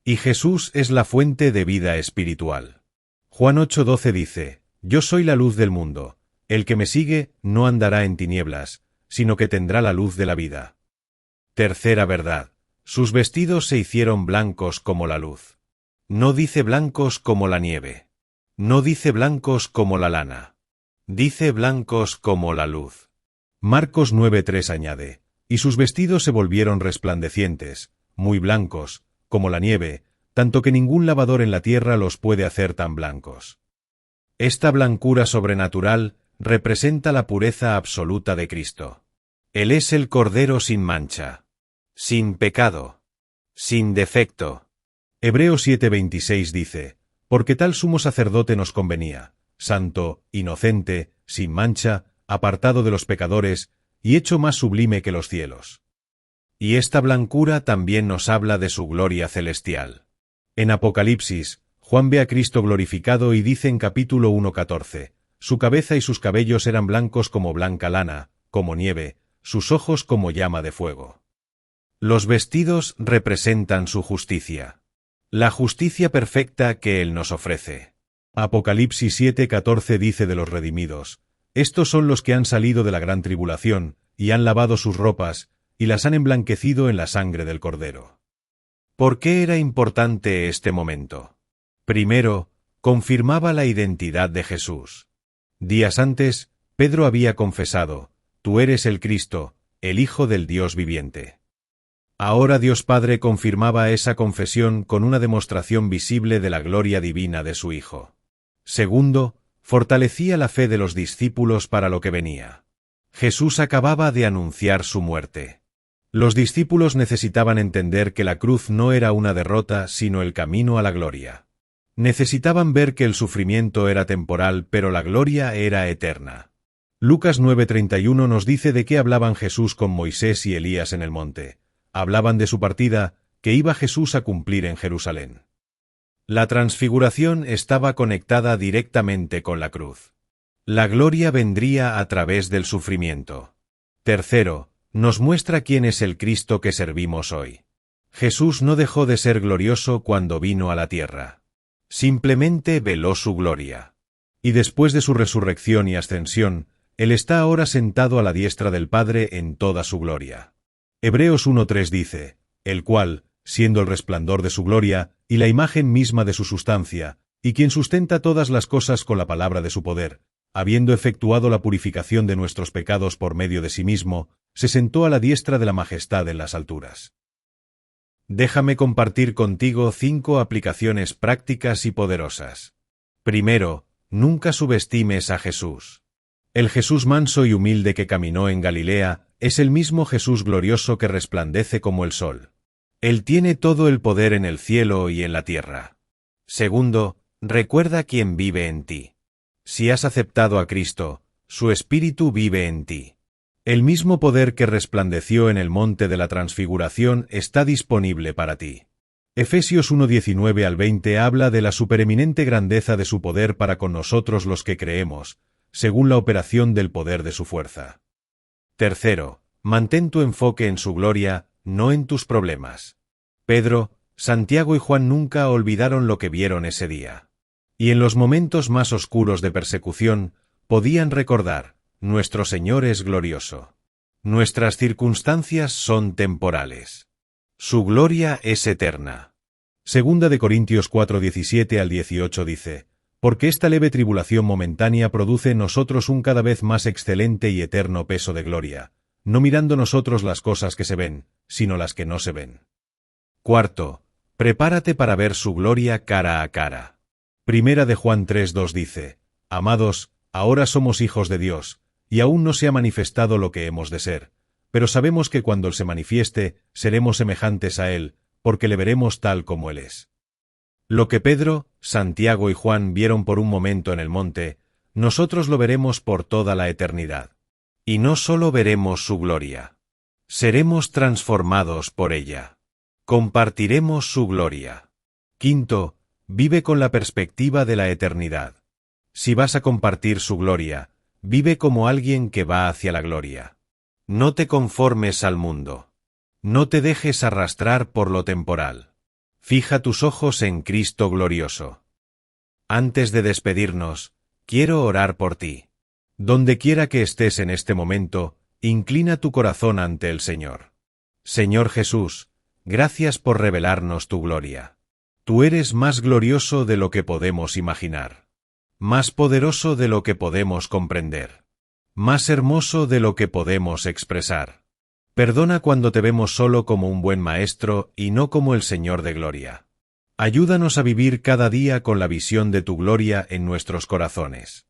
Speaker 1: Y Jesús es la fuente de vida espiritual. Juan 8:12 dice: yo soy la luz del mundo, el que me sigue no andará en tinieblas, sino que tendrá la luz de la vida. Tercera verdad, sus vestidos se hicieron blancos como la luz. No dice blancos como la nieve. No dice blancos como la lana. Dice blancos como la luz. Marcos 9:3 añade: y sus vestidos se volvieron resplandecientes, muy blancos, como la nieve, tanto que ningún lavador en la tierra los puede hacer tan blancos. Esta blancura sobrenatural representa la pureza absoluta de Cristo. Él es el Cordero sin mancha, sin pecado, sin defecto. Hebreos 7:26 dice: porque tal sumo sacerdote nos convenía, santo, inocente, sin mancha, apartado de los pecadores, y hecho más sublime que los cielos. Y esta blancura también nos habla de su gloria celestial. En Apocalipsis, Juan ve a Cristo glorificado y dice en capítulo 1:14: su cabeza y sus cabellos eran blancos como blanca lana, como nieve, sus ojos como llama de fuego. Los vestidos representan su justicia. La justicia perfecta que Él nos ofrece. Apocalipsis 7:14 dice de los redimidos: estos son los que han salido de la gran tribulación, y han lavado sus ropas, y las han emblanquecido en la sangre del Cordero. ¿Por qué era importante este momento? Primero, confirmaba la identidad de Jesús. Días antes, Pedro había confesado: tú eres el Cristo, el Hijo del Dios viviente. Ahora Dios Padre confirmaba esa confesión con una demostración visible de la gloria divina de su Hijo. Segundo, fortalecía la fe de los discípulos para lo que venía. Jesús acababa de anunciar su muerte. Los discípulos necesitaban entender que la cruz no era una derrota, sino el camino a la gloria. Necesitaban ver que el sufrimiento era temporal, pero la gloria era eterna. Lucas 9:31 nos dice de qué hablaban Jesús con Moisés y Elías en el monte. Hablaban de su partida, que iba Jesús a cumplir en Jerusalén. La transfiguración estaba conectada directamente con la cruz. La gloria vendría a través del sufrimiento. Tercero, nos muestra quién es el Cristo que servimos hoy. Jesús no dejó de ser glorioso cuando vino a la tierra. Simplemente veló su gloria. Y después de su resurrección y ascensión, Él está ahora sentado a la diestra del Padre en toda su gloria. Hebreos 1:3 dice: el cual, siendo el resplandor de su gloria, y la imagen misma de su sustancia, y quien sustenta todas las cosas con la palabra de su poder, habiendo efectuado la purificación de nuestros pecados por medio de sí mismo, se sentó a la diestra de la majestad en las alturas. Déjame compartir contigo 5 aplicaciones prácticas y poderosas. Primero, nunca subestimes a Jesús. El Jesús manso y humilde que caminó en Galilea es el mismo Jesús glorioso que resplandece como el sol. Él tiene todo el poder en el cielo y en la tierra. Segundo, recuerda quién vive en ti. Si has aceptado a Cristo, su Espíritu vive en ti. El mismo poder que resplandeció en el monte de la transfiguración está disponible para ti. Efesios 1:19 al 20 habla de la supereminente grandeza de su poder para con nosotros los que creemos, según la operación del poder de su fuerza. Tercero, mantén tu enfoque en su gloria, no en tus problemas. Pedro, Santiago y Juan nunca olvidaron lo que vieron ese día. Y en los momentos más oscuros de persecución, podían recordar: nuestro Señor es glorioso. Nuestras circunstancias son temporales. Su gloria es eterna. Segunda de Corintios 4:17 al 18 dice: porque esta leve tribulación momentánea produce en nosotros un cada vez más excelente y eterno peso de gloria, no mirando nosotros las cosas que se ven, sino las que no se ven. Cuarto, prepárate para ver su gloria cara a cara. Primera de Juan 3:2 dice: amados, ahora somos hijos de Dios, y aún no se ha manifestado lo que hemos de ser, pero sabemos que cuando Él se manifieste, seremos semejantes a Él, porque le veremos tal como Él es. Lo que Pedro, Santiago y Juan vieron por un momento en el monte, nosotros lo veremos por toda la eternidad. Y no solo veremos su gloria. Seremos transformados por ella. Compartiremos su gloria. Quinto, vive con la perspectiva de la eternidad. Si vas a compartir su gloria, vive como alguien que va hacia la gloria. No te conformes al mundo. No te dejes arrastrar por lo temporal. Fija tus ojos en Cristo glorioso. Antes de despedirnos, quiero orar por ti. Donde quiera que estés en este momento, inclina tu corazón ante el Señor. Señor Jesús, gracias por revelarnos tu gloria. Tú eres más glorioso de lo que podemos imaginar. Más poderoso de lo que podemos comprender. Más hermoso de lo que podemos expresar. Perdona cuando te vemos solo como un buen maestro y no como el Señor de gloria. Ayúdanos a vivir cada día con la visión de tu gloria en nuestros corazones,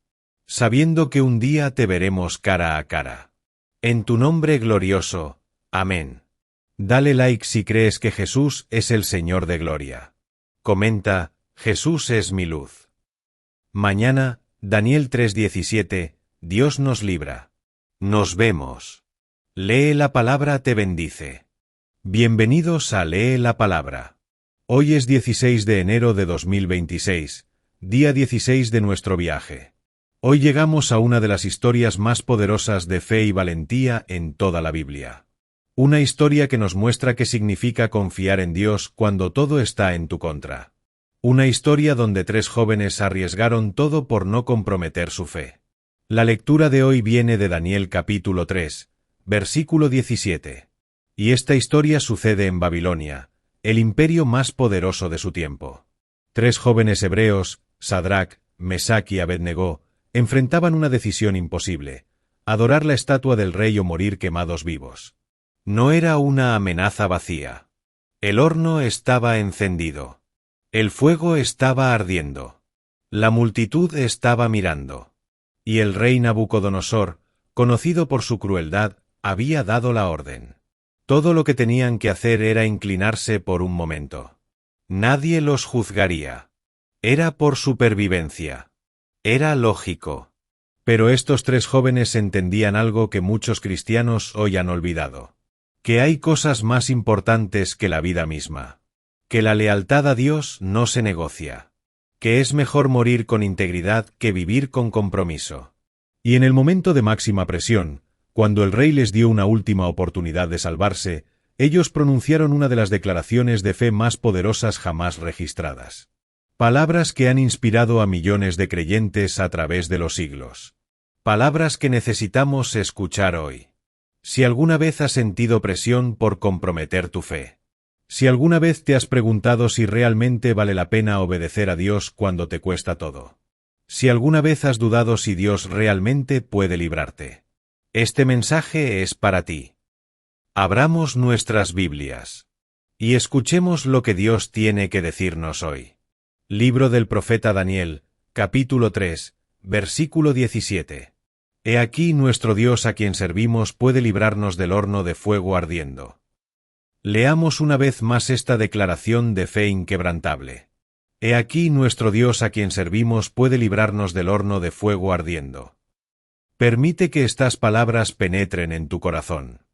Speaker 1: sabiendo que un día te veremos cara a cara. En tu nombre glorioso. Amén. Dale like si crees que Jesús es el Señor de gloria. Comenta: Jesús es mi luz. Mañana, Daniel 3:17, Dios nos libra. Nos vemos. Lee la palabra te bendice. Bienvenidos a Lee la palabra. Hoy es 16 de enero de 2026, día 16 de nuestro viaje. Hoy llegamos a una de las historias más poderosas de fe y valentía en toda la Biblia. Una historia que nos muestra qué significa confiar en Dios cuando todo está en tu contra. Una historia donde 3 jóvenes arriesgaron todo por no comprometer su fe. La lectura de hoy viene de Daniel capítulo 3. Versículo 17. Y esta historia sucede en Babilonia, el imperio más poderoso de su tiempo. 3 jóvenes hebreos, Sadrac, Mesac y Abednego, enfrentaban una decisión imposible: adorar la estatua del rey o morir quemados vivos. No era una amenaza vacía. El horno estaba encendido. El fuego estaba ardiendo. La multitud estaba mirando. Y el rey Nabucodonosor, conocido por su crueldad, había dado la orden. Todo lo que tenían que hacer era inclinarse por un momento. Nadie los juzgaría. Era por supervivencia. Era lógico. Pero estos 3 jóvenes entendían algo que muchos cristianos hoy han olvidado: que hay cosas más importantes que la vida misma. Que la lealtad a Dios no se negocia. Que es mejor morir con integridad que vivir con compromiso. Y en el momento de máxima presión, cuando el rey les dio una última oportunidad de salvarse, ellos pronunciaron una de las declaraciones de fe más poderosas jamás registradas. Palabras que han inspirado a millones de creyentes a través de los siglos. Palabras que necesitamos escuchar hoy. Si alguna vez has sentido presión por comprometer tu fe. Si alguna vez te has preguntado si realmente vale la pena obedecer a Dios cuando te cuesta todo. Si alguna vez has dudado si Dios realmente puede librarte. Este mensaje es para ti. Abramos nuestras Biblias y escuchemos lo que Dios tiene que decirnos hoy. Libro del profeta Daniel, capítulo 3, versículo 17. He aquí nuestro Dios a quien servimos puede librarnos del horno de fuego ardiendo. Leamos una vez más esta declaración de fe inquebrantable. He aquí nuestro Dios a quien servimos puede librarnos del horno de fuego ardiendo. Permite que estas palabras penetren en tu corazón.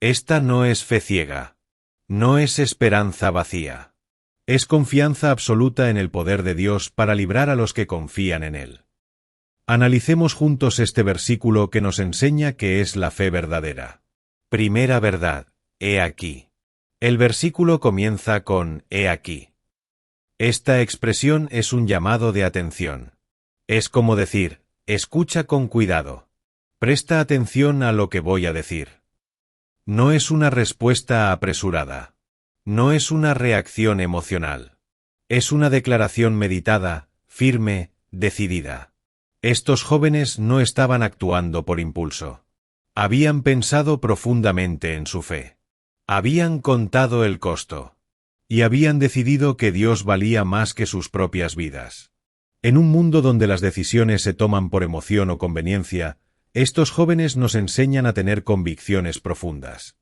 Speaker 1: Esta no es fe ciega. No es esperanza vacía. Es confianza absoluta en el poder de Dios para librar a los que confían en Él. Analicemos juntos este versículo que nos enseña qué es la fe verdadera. Primera verdad, he aquí. El versículo comienza con he aquí. Esta expresión es un llamado de atención. Es como decir, escucha con cuidado. Presta atención a lo que voy a decir. No es una respuesta apresurada. No es una reacción emocional. Es una declaración meditada, firme, decidida. Estos jóvenes no estaban actuando por impulso. Habían pensado profundamente en su fe. Habían contado el costo. Y habían decidido que Dios valía más que sus propias vidas. En un mundo donde las decisiones se toman por emoción o conveniencia, estos jóvenes nos enseñan a tener convicciones profundas.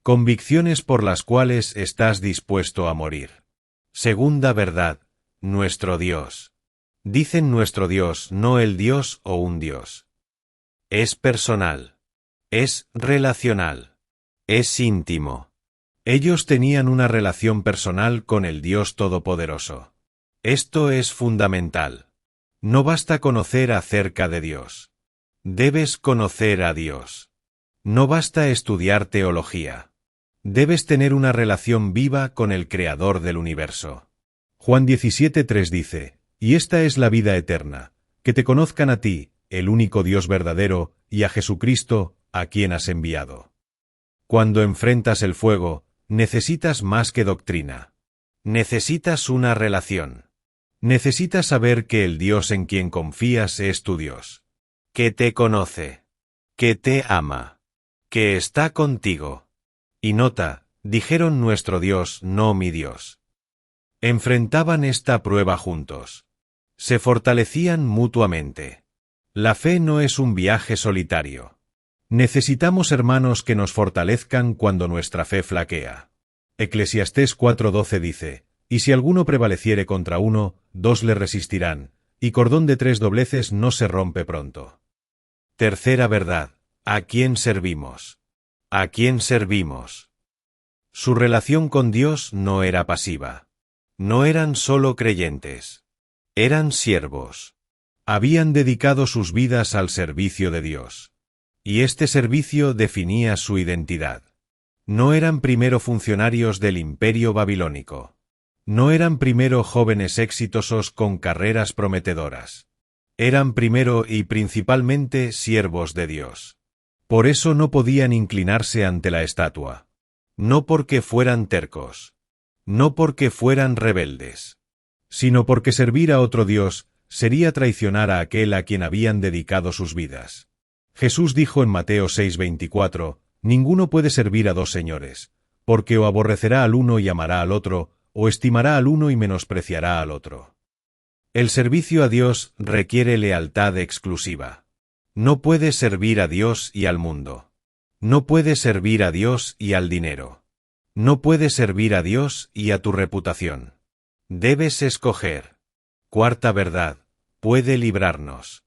Speaker 1: Convicciones por las cuales estás dispuesto a morir. Segunda verdad, nuestro Dios. Dicen nuestro Dios, no el Dios o un Dios. Es personal. Es relacional. Es íntimo. Ellos tenían una relación personal con el Dios Todopoderoso. Esto es fundamental. No basta conocer acerca de Dios. Debes conocer a Dios. No basta estudiar teología. Debes tener una relación viva con el Creador del universo. Juan 17:3 dice, y esta es la vida eterna, que te conozcan a ti, el único Dios verdadero, y a Jesucristo, a quien has enviado. Cuando enfrentas el fuego, necesitas más que doctrina. Necesitas una relación. Necesitas saber que el Dios en quien confías es tu Dios. Que te conoce. Que te ama. Que está contigo. Y nota, dijeron nuestro Dios, no mi Dios. Enfrentaban esta prueba juntos. Se fortalecían mutuamente. La fe no es un viaje solitario. Necesitamos hermanos que nos fortalezcan cuando nuestra fe flaquea. Eclesiastés 4:12 dice, y si alguno prevaleciere contra uno, dos le resistirán, y cordón de 3 dobleces no se rompe pronto. Tercera verdad, ¿a quién servimos? ¿A quién servimos? Su relación con Dios no era pasiva. No eran solo creyentes. Eran siervos. Habían dedicado sus vidas al servicio de Dios. Y este servicio definía su identidad. No eran primero funcionarios del imperio babilónico. No eran primero jóvenes exitosos con carreras prometedoras. Eran primero y principalmente siervos de Dios. Por eso no podían inclinarse ante la estatua. No porque fueran tercos. No porque fueran rebeldes. Sino porque servir a otro Dios sería traicionar a aquel a quien habían dedicado sus vidas. Jesús dijo en Mateo 6:24, ninguno puede servir a dos señores, porque o aborrecerá al uno y amará al otro, o estimará al uno y menospreciará al otro. El servicio a Dios requiere lealtad exclusiva. No puedes servir a Dios y al mundo. No puedes servir a Dios y al dinero. No puedes servir a Dios y a tu reputación. Debes escoger. Cuarta verdad, puede librarnos.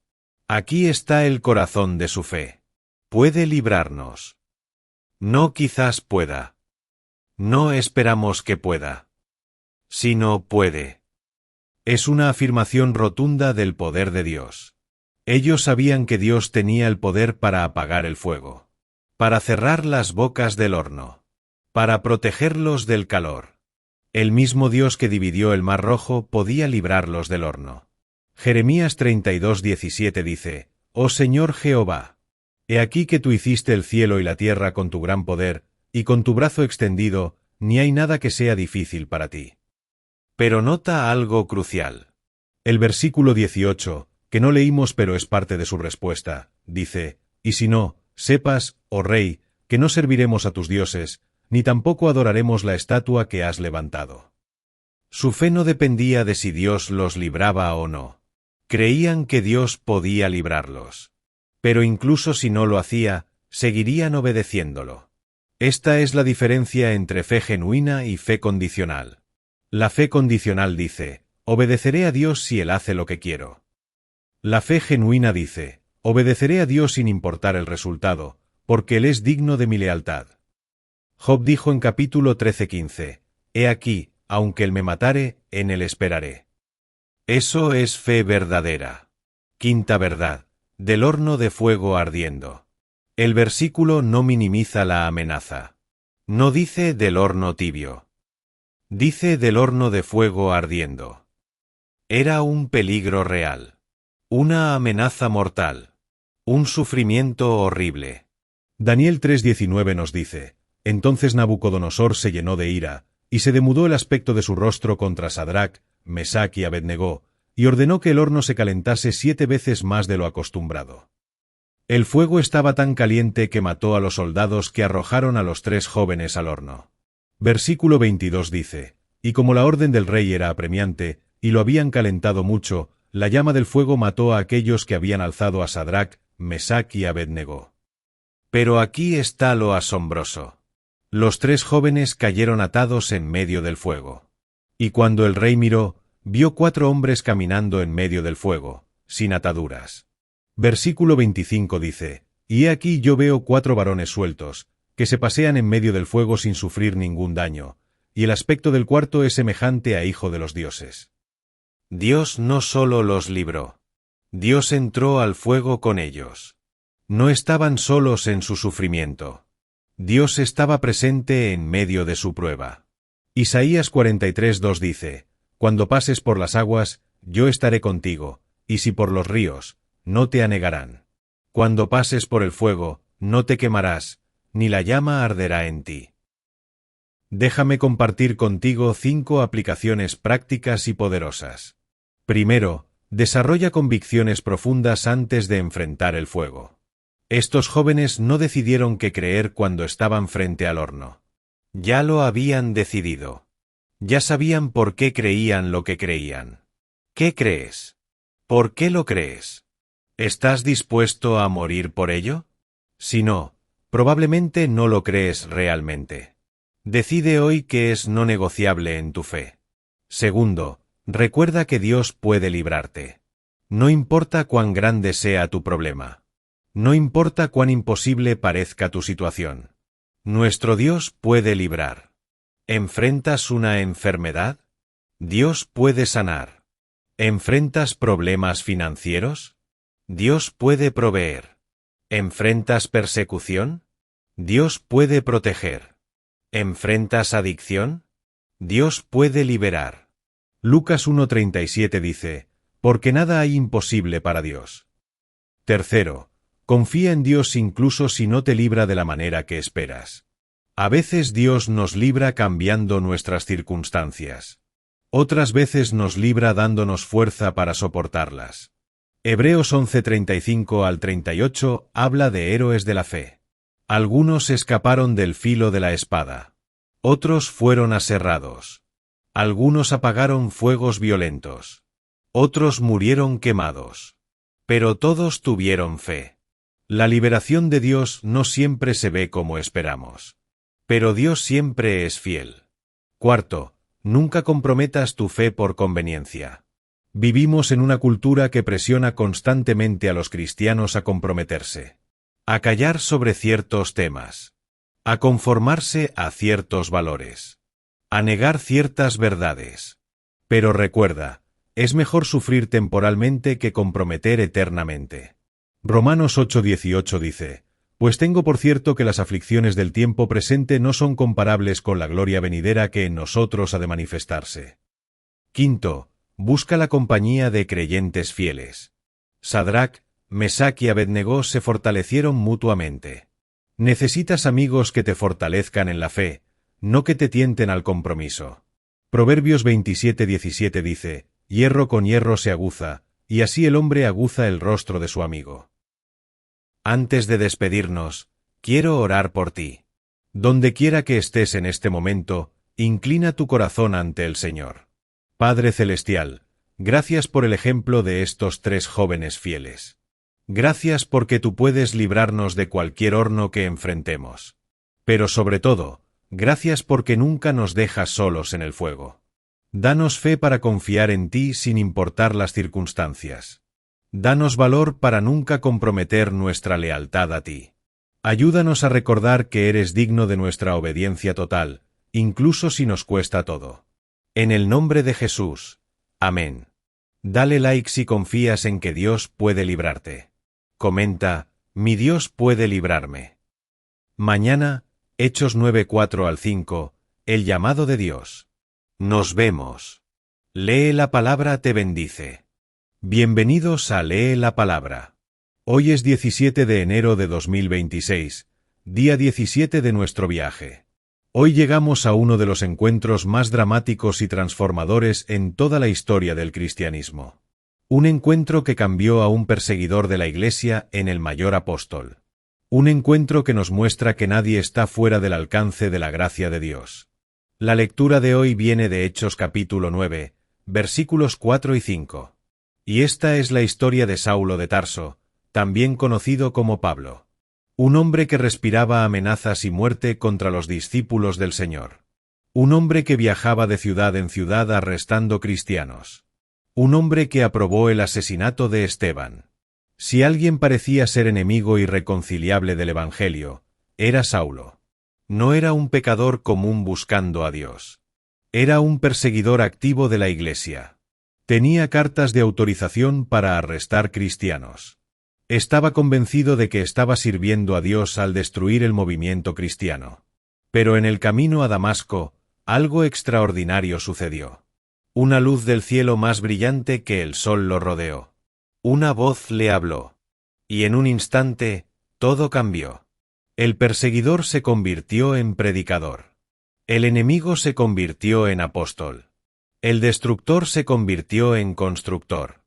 Speaker 1: Aquí está el corazón de su fe. Puede librarnos. No quizás pueda. No esperamos que pueda. Sino puede. Es una afirmación rotunda del poder de Dios. Ellos sabían que Dios tenía el poder para apagar el fuego, para cerrar las bocas del horno, para protegerlos del calor. El mismo Dios que dividió el Mar Rojo podía librarlos del horno. Jeremías 32:17 dice, Oh Señor Jehová, he aquí que tú hiciste el cielo y la tierra con tu gran poder, y con tu brazo extendido, ni hay nada que sea difícil para ti. Pero nota algo crucial. El versículo 18, que no leímos pero es parte de su respuesta, dice, y si no, sepas, oh rey, que no serviremos a tus dioses, ni tampoco adoraremos la estatua que has levantado. Su fe no dependía de si Dios los libraba o no. Creían que Dios podía librarlos. Pero incluso si no lo hacía, seguirían obedeciéndolo. Esta es la diferencia entre fe genuina y fe condicional. La fe condicional dice, obedeceré a Dios si Él hace lo que quiero. La fe genuina dice, Obedeceré a Dios sin importar el resultado, porque Él es digno de mi lealtad. Job dijo en capítulo 13:15, He aquí, aunque Él me matare, en Él esperaré. Eso es fe verdadera. Quinta verdad, del horno de fuego ardiendo. El versículo no minimiza la amenaza. No dice del horno tibio. Dice del horno de fuego ardiendo. Era un peligro real. Una amenaza mortal. Un sufrimiento horrible. Daniel 3:19 nos dice, Entonces Nabucodonosor se llenó de ira, y se demudó el aspecto de su rostro contra Sadrach, Mesach y Abednego, y ordenó que el horno se calentase 7 veces más de lo acostumbrado. El fuego estaba tan caliente que mató a los soldados que arrojaron a los 3 jóvenes al horno. Versículo 22 dice, Y como la orden del rey era apremiante, y lo habían calentado mucho, la llama del fuego mató a aquellos que habían alzado a Sadrach, Mesach y Abednego. Pero aquí está lo asombroso. Los 3 jóvenes cayeron atados en medio del fuego. Y cuando el rey miró, vio 4 hombres caminando en medio del fuego, sin ataduras. Versículo 25 dice, Y he aquí yo veo 4 varones sueltos, que se pasean en medio del fuego sin sufrir ningún daño, y el aspecto del cuarto es semejante a hijo de los dioses. Dios no solo los libró. Dios entró al fuego con ellos. No estaban solos en su sufrimiento. Dios estaba presente en medio de su prueba. Isaías 43:2 dice, Cuando pases por las aguas, yo estaré contigo, y si por los ríos, no te anegarán. Cuando pases por el fuego, no te quemarás, ni la llama arderá en ti. Déjame compartir contigo 5 aplicaciones prácticas y poderosas. Primero, desarrolla convicciones profundas antes de enfrentar el fuego. Estos jóvenes no decidieron qué creer cuando estaban frente al horno. Ya lo habían decidido. Ya sabían por qué creían lo que creían. ¿Qué crees? ¿Por qué lo crees? ¿Estás dispuesto a morir por ello? Si no, probablemente no lo crees realmente. Decide hoy qué es no negociable en tu fe. Segundo, recuerda que Dios puede librarte. No importa cuán grande sea tu problema. No importa cuán imposible parezca tu situación. Nuestro Dios puede librar. ¿Enfrentas una enfermedad? Dios puede sanar. ¿Enfrentas problemas financieros? Dios puede proveer. ¿Enfrentas persecución? Dios puede proteger. ¿Enfrentas adicción? Dios puede liberar. Lucas 1:37 dice, Porque nada hay imposible para Dios. Tercero, confía en Dios incluso si no te libra de la manera que esperas. A veces Dios nos libra cambiando nuestras circunstancias. Otras veces nos libra dándonos fuerza para soportarlas. Hebreos 11:35 al 38 habla de héroes de la fe. Algunos escaparon del filo de la espada. Otros fueron aserrados. Algunos apagaron fuegos violentos. Otros murieron quemados. Pero todos tuvieron fe. La liberación de Dios no siempre se ve como esperamos. Pero Dios siempre es fiel. Cuarto, nunca comprometas tu fe por conveniencia. Vivimos en una cultura que presiona constantemente a los cristianos a comprometerse, a callar sobre ciertos temas, a conformarse a ciertos valores, a negar ciertas verdades. Pero recuerda, es mejor sufrir temporalmente que comprometer eternamente. Romanos 8:18 dice, Pues tengo por cierto que las aflicciones del tiempo presente no son comparables con la gloria venidera que en nosotros ha de manifestarse. Quinto, busca la compañía de creyentes fieles. Sadrach, Mesach y Abednego se fortalecieron mutuamente. Necesitas amigos que te fortalezcan en la fe, no que te tienten al compromiso. Proverbios 27:17 dice, Hierro con hierro se aguza, y así el hombre aguza el rostro de su amigo. Antes de despedirnos, quiero orar por ti. Donde quiera que estés en este momento, inclina tu corazón ante el Señor. Padre Celestial, gracias por el ejemplo de estos 3 jóvenes fieles. Gracias porque tú puedes librarnos de cualquier horno que enfrentemos. Pero sobre todo, gracias porque nunca nos dejas solos en el fuego. Danos fe para confiar en ti sin importar las circunstancias. Danos valor para nunca comprometer nuestra lealtad a ti. Ayúdanos a recordar que eres digno de nuestra obediencia total, incluso si nos cuesta todo. En el nombre de Jesús. Amén. Dale like si confías en que Dios puede librarte. Comenta, mi Dios puede librarme. Mañana, Hechos 9:4-5, el llamado de Dios. Nos vemos. Lee la palabra te bendice. Bienvenidos a Lee la palabra. Hoy es 17 de enero de 2026, día 17 de nuestro viaje. Hoy llegamos a uno de los encuentros más dramáticos y transformadores en toda la historia del cristianismo. Un encuentro que cambió a un perseguidor de la Iglesia en el mayor apóstol. Un encuentro que nos muestra que nadie está fuera del alcance de la gracia de Dios. La lectura de hoy viene de Hechos capítulo 9, versículos 4 y 5. Y esta es la historia de Saulo de Tarso, también conocido como Pablo. Un hombre que respiraba amenazas y muerte contra los discípulos del Señor. Un hombre que viajaba de ciudad en ciudad arrestando cristianos. Un hombre que aprobó el asesinato de Esteban. Si alguien parecía ser enemigo irreconciliable del Evangelio, era Saulo. No era un pecador común buscando a Dios. Era un perseguidor activo de la Iglesia. Tenía cartas de autorización para arrestar cristianos. Estaba convencido de que estaba sirviendo a Dios al destruir el movimiento cristiano. Pero en el camino a Damasco, algo extraordinario sucedió. Una luz del cielo más brillante que el sol lo rodeó. Una voz le habló. Y en un instante, todo cambió. El perseguidor se convirtió en predicador. El enemigo se convirtió en apóstol. El destructor se convirtió en constructor.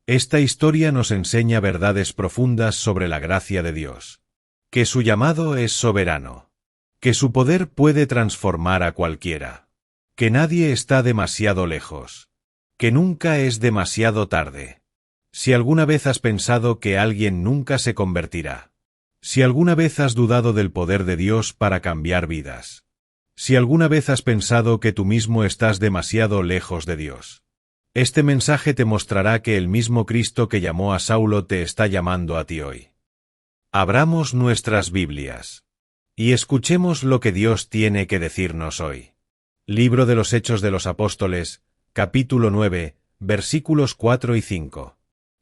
Speaker 1: Esta historia nos enseña verdades profundas sobre la gracia de Dios. Que su llamado es soberano. Que su poder puede transformar a cualquiera. Que nadie está demasiado lejos. Que nunca es demasiado tarde. Si alguna vez has pensado que alguien nunca se convertirá. Si alguna vez has dudado del poder de Dios para cambiar vidas. Si alguna vez has pensado que tú mismo estás demasiado lejos de Dios. Este mensaje te mostrará que el mismo Cristo que llamó a Saulo te está llamando a ti hoy. Abramos nuestras Biblias. Y escuchemos lo que Dios tiene que decirnos hoy. Libro de los Hechos de los Apóstoles, capítulo 9, versículos 4 y 5.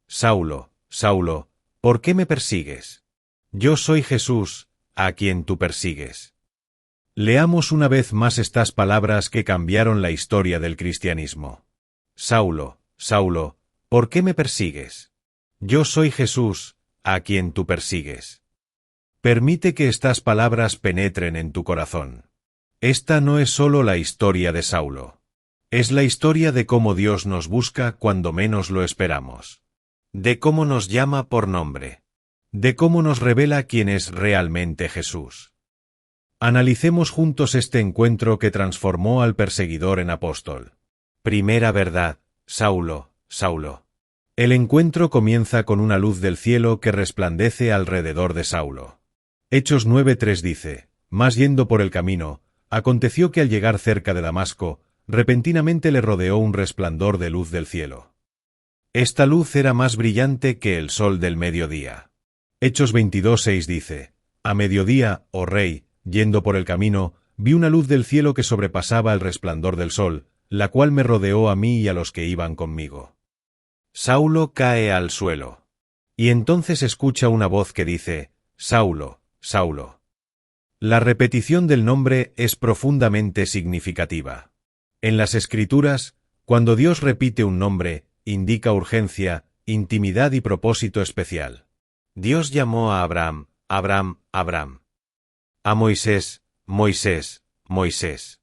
Speaker 1: Saulo, Saulo, ¿por qué me persigues? Yo soy Jesús, a quien tú persigues. Leamos una vez más estas palabras que cambiaron la historia del cristianismo. Saulo, Saulo, ¿por qué me persigues? Yo soy Jesús, a quien tú persigues. Permite que estas palabras penetren en tu corazón. Esta no es solo la historia de Saulo. Es la historia de cómo Dios nos busca cuando menos lo esperamos. De cómo nos llama por nombre. De cómo nos revela quién es realmente Jesús. Analicemos juntos este encuentro que transformó al perseguidor en apóstol. Primera verdad, Saulo, Saulo. El encuentro comienza con una luz del cielo que resplandece alrededor de Saulo. Hechos 9:3 dice, mas yendo por el camino, aconteció que al llegar cerca de Damasco, repentinamente le rodeó un resplandor de luz del cielo. Esta luz era más brillante que el sol del mediodía. Hechos 22:6 dice, a mediodía, oh rey, yendo por el camino, vi una luz del cielo que sobrepasaba el resplandor del sol, la cual me rodeó a mí y a los que iban conmigo. Saulo cae al suelo. Y entonces escucha una voz que dice, Saulo, Saulo. La repetición del nombre es profundamente significativa. En las Escrituras, cuando Dios repite un nombre, indica urgencia, intimidad y propósito especial. Dios llamó a Abraham, Abraham, Abraham. A Moisés, Moisés, Moisés.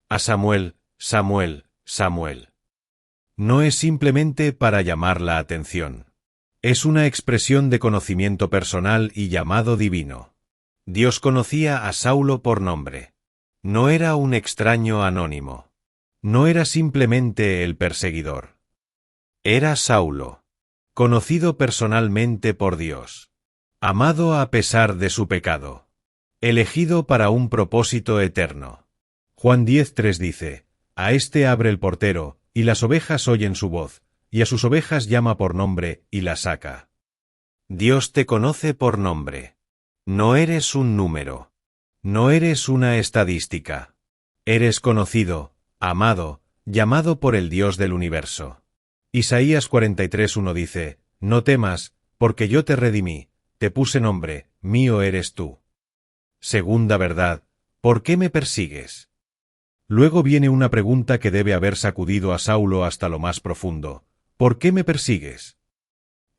Speaker 1: A Samuel, Samuel, Samuel. No es simplemente para llamar la atención. Es una expresión de conocimiento personal y llamado divino. Dios conocía a Saulo por nombre. No era un extraño anónimo. No era simplemente el perseguidor. Era Saulo, conocido personalmente por Dios. Amado a pesar de su pecado. Elegido para un propósito eterno. Juan 10:3 dice, a este abre el portero, y las ovejas oyen su voz, y a sus ovejas llama por nombre y las saca. Dios te conoce por nombre. No eres un número. No eres una estadística. Eres conocido, amado, llamado por el Dios del universo. Isaías 43:1 dice, no temas, porque yo te redimí, te puse nombre, mío eres tú. Segunda verdad, ¿por qué me persigues? Luego viene una pregunta que debe haber sacudido a Saulo hasta lo más profundo. ¿Por qué me persigues?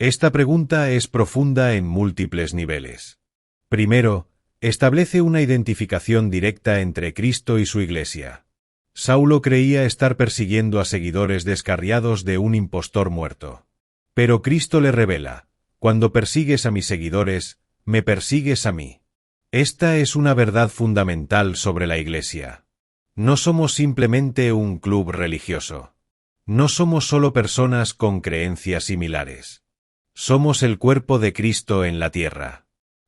Speaker 1: Esta pregunta es profunda en múltiples niveles. Primero, establece una identificación directa entre Cristo y su Iglesia. Saulo creía estar persiguiendo a seguidores descarriados de un impostor muerto. Pero Cristo le revela, cuando persigues a mis seguidores, me persigues a mí. Esta es una verdad fundamental sobre la Iglesia. No somos simplemente un club religioso. No somos solo personas con creencias similares. Somos el cuerpo de Cristo en la tierra.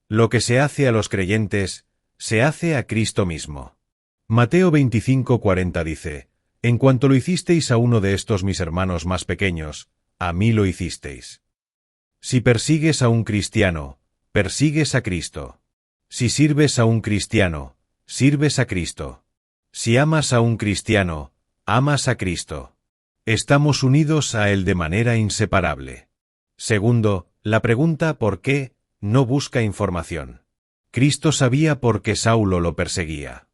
Speaker 1: Lo que se hace a los creyentes, se hace a Cristo mismo. Mateo 25:40 dice, en cuanto lo hicisteis a uno de estos mis hermanos más pequeños, a mí lo hicisteis. Si persigues a un cristiano, persigues a Cristo. Si sirves a un cristiano, sirves a Cristo. Si amas a un cristiano, amas a Cristo. Estamos unidos a Él de manera inseparable. Segundo, la pregunta ¿por qué? No busca información. Cristo sabía por qué Saulo lo perseguía.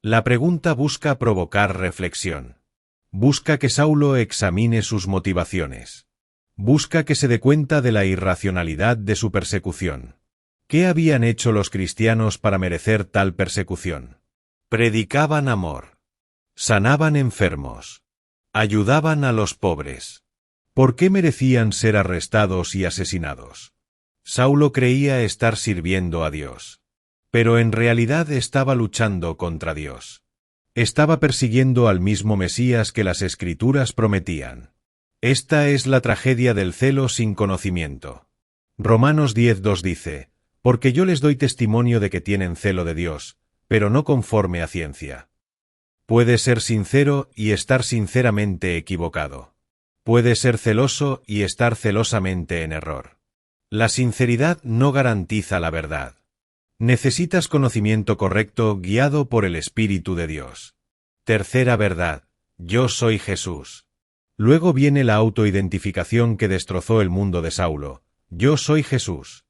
Speaker 1: La pregunta busca provocar reflexión. Busca que Saulo examine sus motivaciones. Busca que se dé cuenta de la irracionalidad de su persecución. ¿Qué habían hecho los cristianos para merecer tal persecución? Predicaban amor. Sanaban enfermos. Ayudaban a los pobres. ¿Por qué merecían ser arrestados y asesinados? Saulo creía estar sirviendo a Dios. Pero en realidad estaba luchando contra Dios. Estaba persiguiendo al mismo Mesías que las Escrituras prometían. Esta es la tragedia del celo sin conocimiento. Romanos 10:2 dice, porque yo les doy testimonio de que tienen celo de Dios, pero no conforme a ciencia. Puede ser sincero y estar sinceramente equivocado. Puede ser celoso y estar celosamente en error. La sinceridad no garantiza la verdad. Necesitas conocimiento correcto guiado por el Espíritu de Dios. Tercera verdad, yo soy Jesús. Luego viene la autoidentificación que destrozó el mundo de Saulo, yo soy Jesús.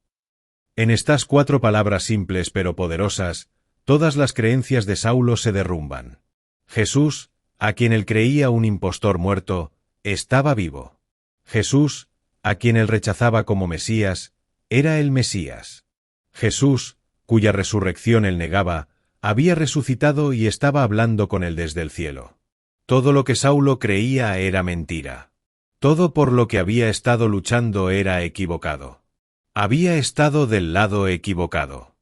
Speaker 1: En estas 4 palabras simples pero poderosas, todas las creencias de Saulo se derrumban. Jesús, a quien él creía un impostor muerto, estaba vivo. Jesús, a quien él rechazaba como Mesías, era el Mesías. Jesús, cuya resurrección él negaba, había resucitado y estaba hablando con él desde el cielo. Todo lo que Saulo creía era mentira. Todo por lo que había estado luchando era equivocado. Había estado del lado equivocado.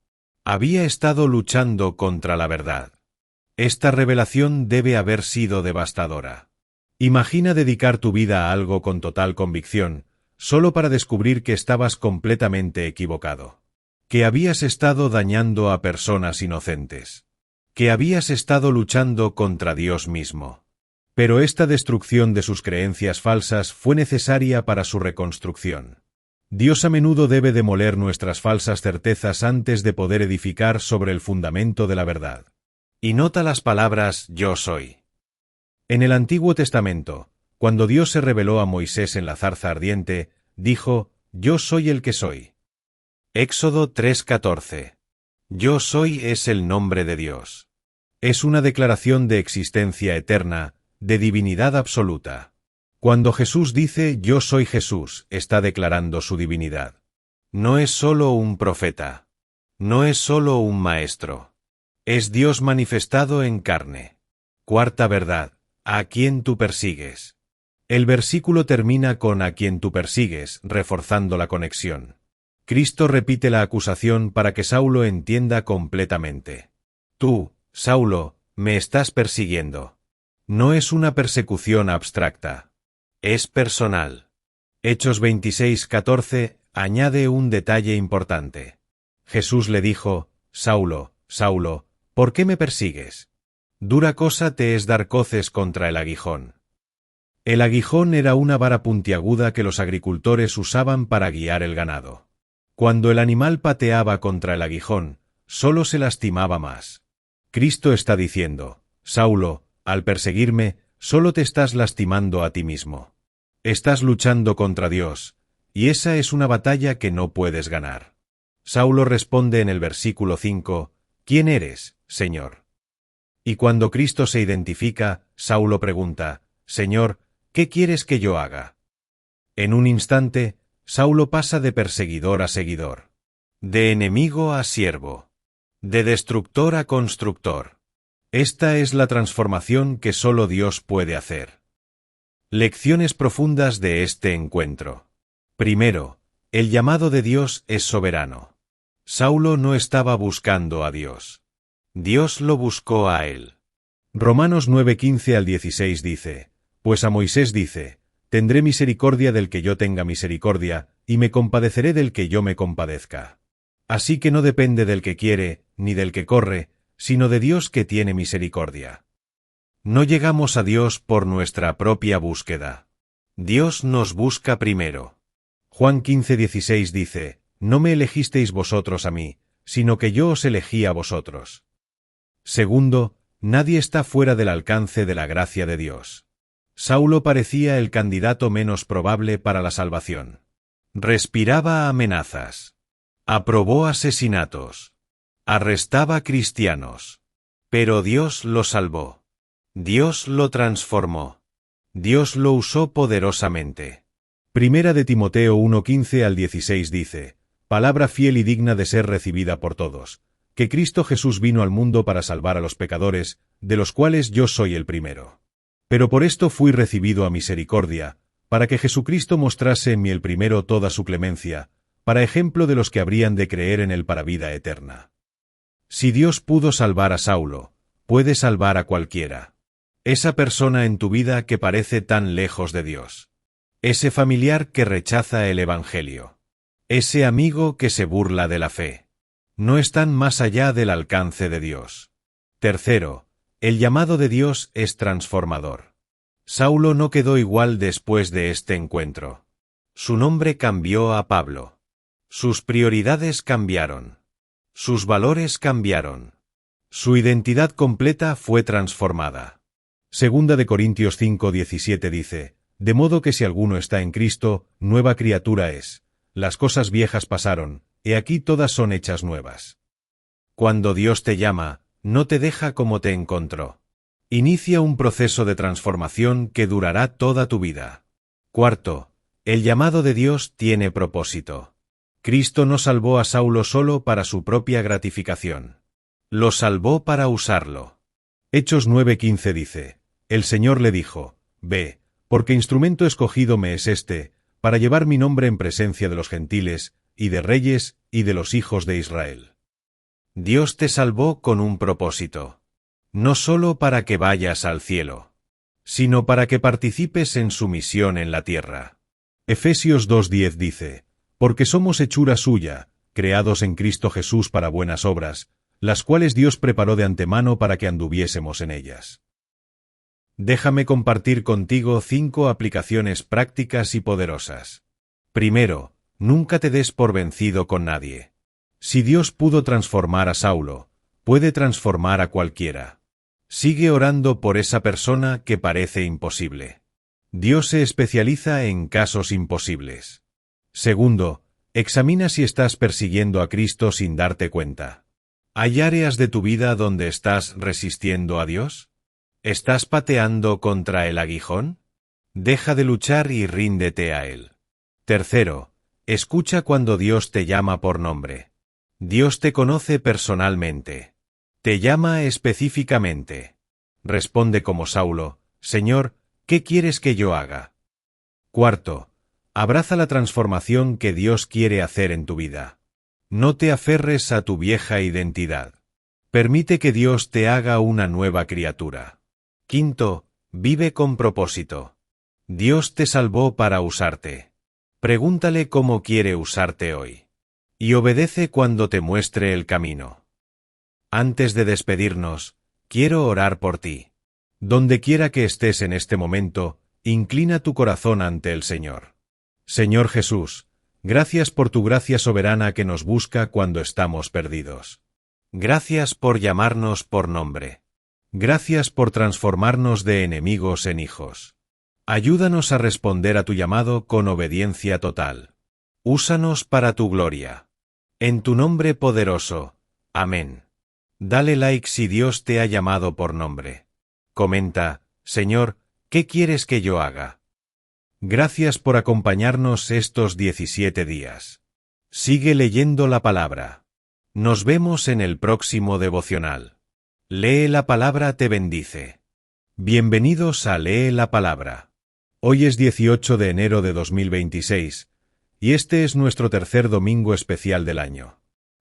Speaker 1: Había estado luchando contra la verdad. Esta revelación debe haber sido devastadora. Imagina dedicar tu vida a algo con total convicción, solo para descubrir que estabas completamente equivocado. Que habías estado dañando a personas inocentes. Que habías estado luchando contra Dios mismo. Pero esta destrucción de sus creencias falsas fue necesaria para su reconstrucción. Dios a menudo debe demoler nuestras falsas certezas antes de poder edificar sobre el fundamento de la verdad. Y nota las palabras yo soy. En el Antiguo Testamento, cuando Dios se reveló a Moisés en la zarza ardiente, dijo, yo soy el que soy. Éxodo 3:14. Yo soy es el nombre de Dios. Es una declaración de existencia eterna, de divinidad absoluta. Cuando Jesús dice yo soy Jesús, está declarando su divinidad. No es solo un profeta. No es solo un maestro. Es Dios manifestado en carne. Cuarta verdad, ¿a quién tú persigues? El versículo termina con a quien tú persigues, reforzando la conexión. Cristo repite la acusación para que Saulo entienda completamente. Tú, Saulo, me estás persiguiendo. No es una persecución abstracta. Es personal. Hechos 26:14 añade un detalle importante. Jesús le dijo, Saulo, Saulo, ¿por qué me persigues? Dura cosa te es dar coces contra el aguijón. El aguijón era una vara puntiaguda que los agricultores usaban para guiar el ganado. Cuando el animal pateaba contra el aguijón, solo se lastimaba más. Cristo está diciendo: Saulo, al perseguirme, solo te estás lastimando a ti mismo. Estás luchando contra Dios, y esa es una batalla que no puedes ganar. Saulo responde en el versículo 5, ¿Quién eres, Señor? Y cuando Cristo se identifica, Saulo pregunta, Señor, ¿qué quieres que yo haga? En un instante, Saulo pasa de perseguidor a seguidor, de enemigo a siervo, de destructor a constructor. Esta es la transformación que solo Dios puede hacer. Lecciones profundas de este encuentro. Primero, el llamado de Dios es soberano. Saulo no estaba buscando a Dios. Dios lo buscó a él. Romanos 9:15 al 16 dice, Pues a Moisés dice, Tendré misericordia del que yo tenga misericordia, y me compadeceré del que yo me compadezca. Así que no depende del que quiere, ni del que corre, sino de Dios que tiene misericordia. No llegamos a Dios por nuestra propia búsqueda. Dios nos busca primero. Juan 15:16 dice, No me elegisteis vosotros a mí, sino que yo os elegí a vosotros. Segundo, nadie está fuera del alcance de la gracia de Dios. Saulo parecía el candidato menos probable para la salvación. Respiraba amenazas. Aprobó asesinatos. Arrestaba cristianos. Pero Dios lo salvó. Dios lo transformó. Dios lo usó poderosamente. Primera de Timoteo 1:15 al 16 dice, Palabra fiel y digna de ser recibida por todos, que Cristo Jesús vino al mundo para salvar a los pecadores, de los cuales yo soy el primero. Pero por esto fui recibido a misericordia, para que Jesucristo mostrase en mí el primero toda su clemencia, para ejemplo de los que habrían de creer en él para vida eterna. Si Dios pudo salvar a Saulo, puede salvar a cualquiera. Esa persona en tu vida que parece tan lejos de Dios. Ese familiar que rechaza el Evangelio. Ese amigo que se burla de la fe. No están más allá del alcance de Dios. Tercero, el llamado de Dios es transformador. Saulo no quedó igual después de este encuentro. Su nombre cambió a Pablo. Sus prioridades cambiaron. Sus valores cambiaron. Su identidad completa fue transformada. Segunda de Corintios 5:17 dice, De modo que si alguno está en Cristo, nueva criatura es. Las cosas viejas pasaron, he aquí todas son hechas nuevas. Cuando Dios te llama, no te deja como te encontró. Inicia un proceso de transformación que durará toda tu vida. Cuarto, el llamado de Dios tiene propósito. Cristo no salvó a Saulo solo para su propia gratificación. Lo salvó para usarlo. Hechos 9:15 dice, El Señor le dijo, Ve, porque instrumento escogido me es este, para llevar mi nombre en presencia de los gentiles, y de reyes, y de los hijos de Israel. Dios te salvó con un propósito. No solo para que vayas al cielo, sino para que participes en su misión en la tierra. Efesios 2:10 dice, Porque somos hechura suya, creados en Cristo Jesús para buenas obras, las cuales Dios preparó de antemano para que anduviésemos en ellas. Déjame compartir contigo 5 aplicaciones prácticas y poderosas. Primero, nunca te des por vencido con nadie. Si Dios pudo transformar a Saulo, puede transformar a cualquiera. Sigue orando por esa persona que parece imposible. Dios se especializa en casos imposibles. Segundo, examina si estás persiguiendo a Cristo sin darte cuenta. ¿Hay áreas de tu vida donde estás resistiendo a Dios? ¿Estás pateando contra el aguijón? Deja de luchar y ríndete a Él. Tercero, escucha cuando Dios te llama por nombre. Dios te conoce personalmente. Te llama específicamente. Responde como Saulo, Señor, ¿qué quieres que yo haga? Cuarto, abraza la transformación que Dios quiere hacer en tu vida. No te aferres a tu vieja identidad. Permite que Dios te haga una nueva criatura. Quinto, vive con propósito. Dios te salvó para usarte. Pregúntale cómo quiere usarte hoy. Y obedece cuando te muestre el camino. Antes de despedirnos, quiero orar por ti. Donde quiera que estés en este momento, inclina tu corazón ante el Señor. Señor Jesús, gracias por tu gracia soberana que nos busca cuando estamos perdidos. Gracias por llamarnos por nombre. Gracias por transformarnos de enemigos en hijos. Ayúdanos a responder a tu llamado con obediencia total. Úsanos para tu gloria. En tu nombre poderoso. Amén. Dale like si Dios te ha llamado por nombre. Comenta, Señor, ¿qué quieres que yo haga? Gracias por acompañarnos estos 17 días. Sigue leyendo la palabra. Nos vemos en el próximo devocional. Lee la palabra te bendice. Bienvenidos a Lee la palabra. Hoy es 18 de enero de 2026, y este es nuestro tercer domingo especial del año.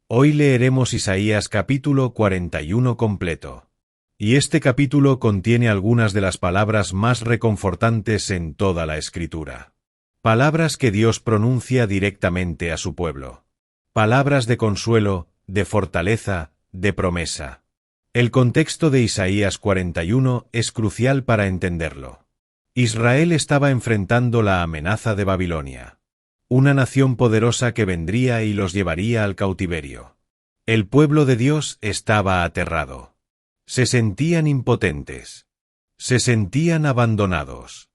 Speaker 1: Hoy leeremos Isaías capítulo 41 completo. Y este capítulo contiene algunas de las palabras más reconfortantes en toda la Escritura. Palabras que Dios pronuncia directamente a su pueblo. Palabras de consuelo, de fortaleza, de promesa. El contexto de Isaías 41 es crucial para entenderlo. Israel estaba enfrentando la amenaza de Babilonia. Una nación poderosa que vendría y los llevaría al cautiverio. El pueblo de Dios estaba aterrado. Se sentían impotentes. Se sentían abandonados.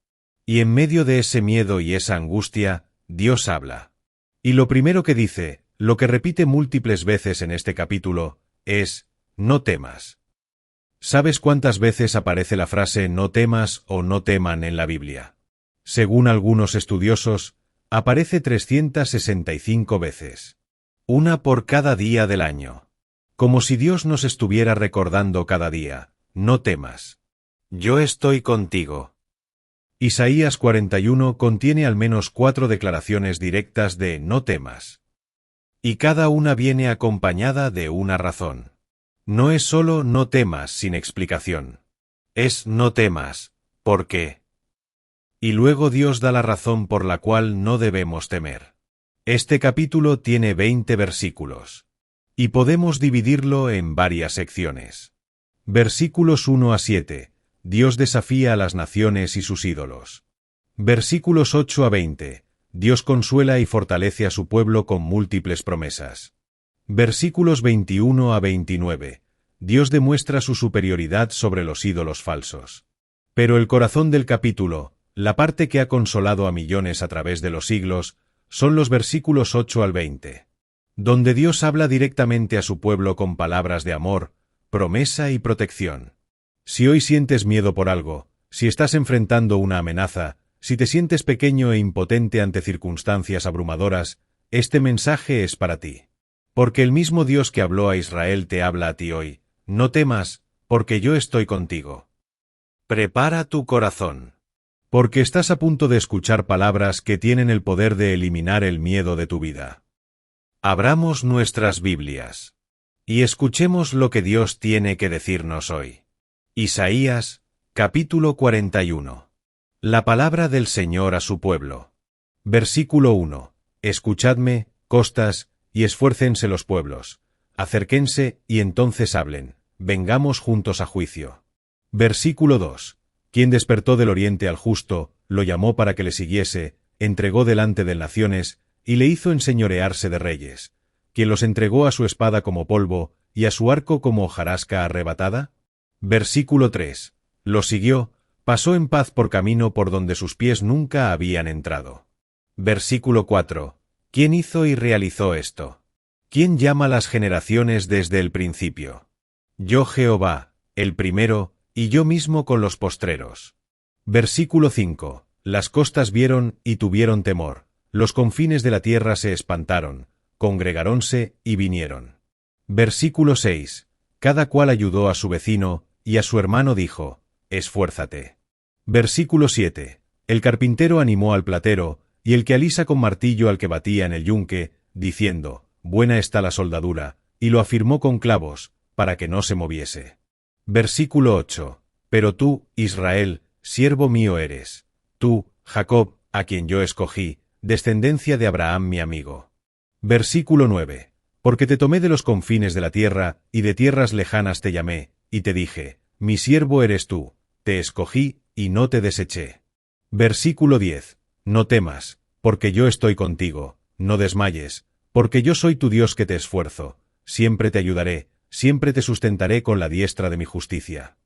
Speaker 1: Y en medio de ese miedo y esa angustia, Dios habla. Y lo primero que dice, lo que repite múltiples veces en este capítulo, es, no temas. ¿Sabes cuántas veces aparece la frase no temas o no teman en la Biblia? Según algunos estudiosos, aparece 365 veces. Una por cada día del año. Como si Dios nos estuviera recordando cada día, no temas. Yo estoy contigo. Isaías 41 contiene al menos 4 declaraciones directas de no temas. Y cada una viene acompañada de una razón. No es solo no temas sin explicación. Es no temas, ¿por qué? Y luego Dios da la razón por la cual no debemos temer. Este capítulo tiene 20 versículos. Y podemos dividirlo en varias secciones. Versículos 1 a 7. Dios desafía a las naciones y sus ídolos. Versículos 8 a 20. Dios consuela y fortalece a su pueblo con múltiples promesas. Versículos 21 a 29. Dios demuestra su superioridad sobre los ídolos falsos. Pero el corazón del capítulo, la parte que ha consolado a millones a través de los siglos, son los versículos 8 al 20, donde Dios habla directamente a su pueblo con palabras de amor, promesa y protección. Si hoy sientes miedo por algo, si estás enfrentando una amenaza, si te sientes pequeño e impotente ante circunstancias abrumadoras, este mensaje es para ti. Porque el mismo Dios que habló a Israel te habla a ti hoy. No temas, porque yo estoy contigo. Prepara tu corazón. Porque estás a punto de escuchar palabras que tienen el poder de eliminar el miedo de tu vida. Abramos nuestras Biblias. Y escuchemos lo que Dios tiene que decirnos hoy. Isaías, capítulo 41. La palabra del Señor a su pueblo. Versículo 1. Escuchadme, costas, y esfuércense los pueblos. Acérquense, y entonces hablen. Vengamos juntos a juicio. Versículo 2. Quien despertó del oriente al justo, lo llamó para que le siguiese, entregó delante de naciones, y le hizo enseñorearse de reyes. Quien los entregó a su espada como polvo, y a su arco como hojarasca arrebatada. Versículo 3. Lo siguió, pasó en paz por camino por donde sus pies nunca habían entrado. Versículo 4. ¿Quién hizo y realizó esto? ¿Quién llama las generaciones desde el principio? Yo Jehová, el primero, y yo mismo con los postreros. Versículo 5. Las costas vieron y tuvieron temor, los confines de la tierra se espantaron, congregáronse y vinieron. Versículo 6. Cada cual ayudó a su vecino, y a su hermano dijo, esfuérzate. Versículo 7. El carpintero animó al platero, y el que alisa con martillo al que batía en el yunque, diciendo, buena está la soldadura, y lo afirmó con clavos, para que no se moviese. Versículo 8. Pero tú, Israel, siervo mío eres. Tú, Jacob, a quien yo escogí, descendencia de Abraham mi amigo. Versículo 9. Porque te tomé de los confines de la tierra, y de tierras lejanas te llamé, y te dije, mi siervo eres tú, te escogí, y no te deseché. Versículo 10. No temas, porque yo estoy contigo, no desmayes, porque yo soy tu Dios que te esfuerzo, siempre te ayudaré, siempre te sustentaré con la diestra de mi justicia.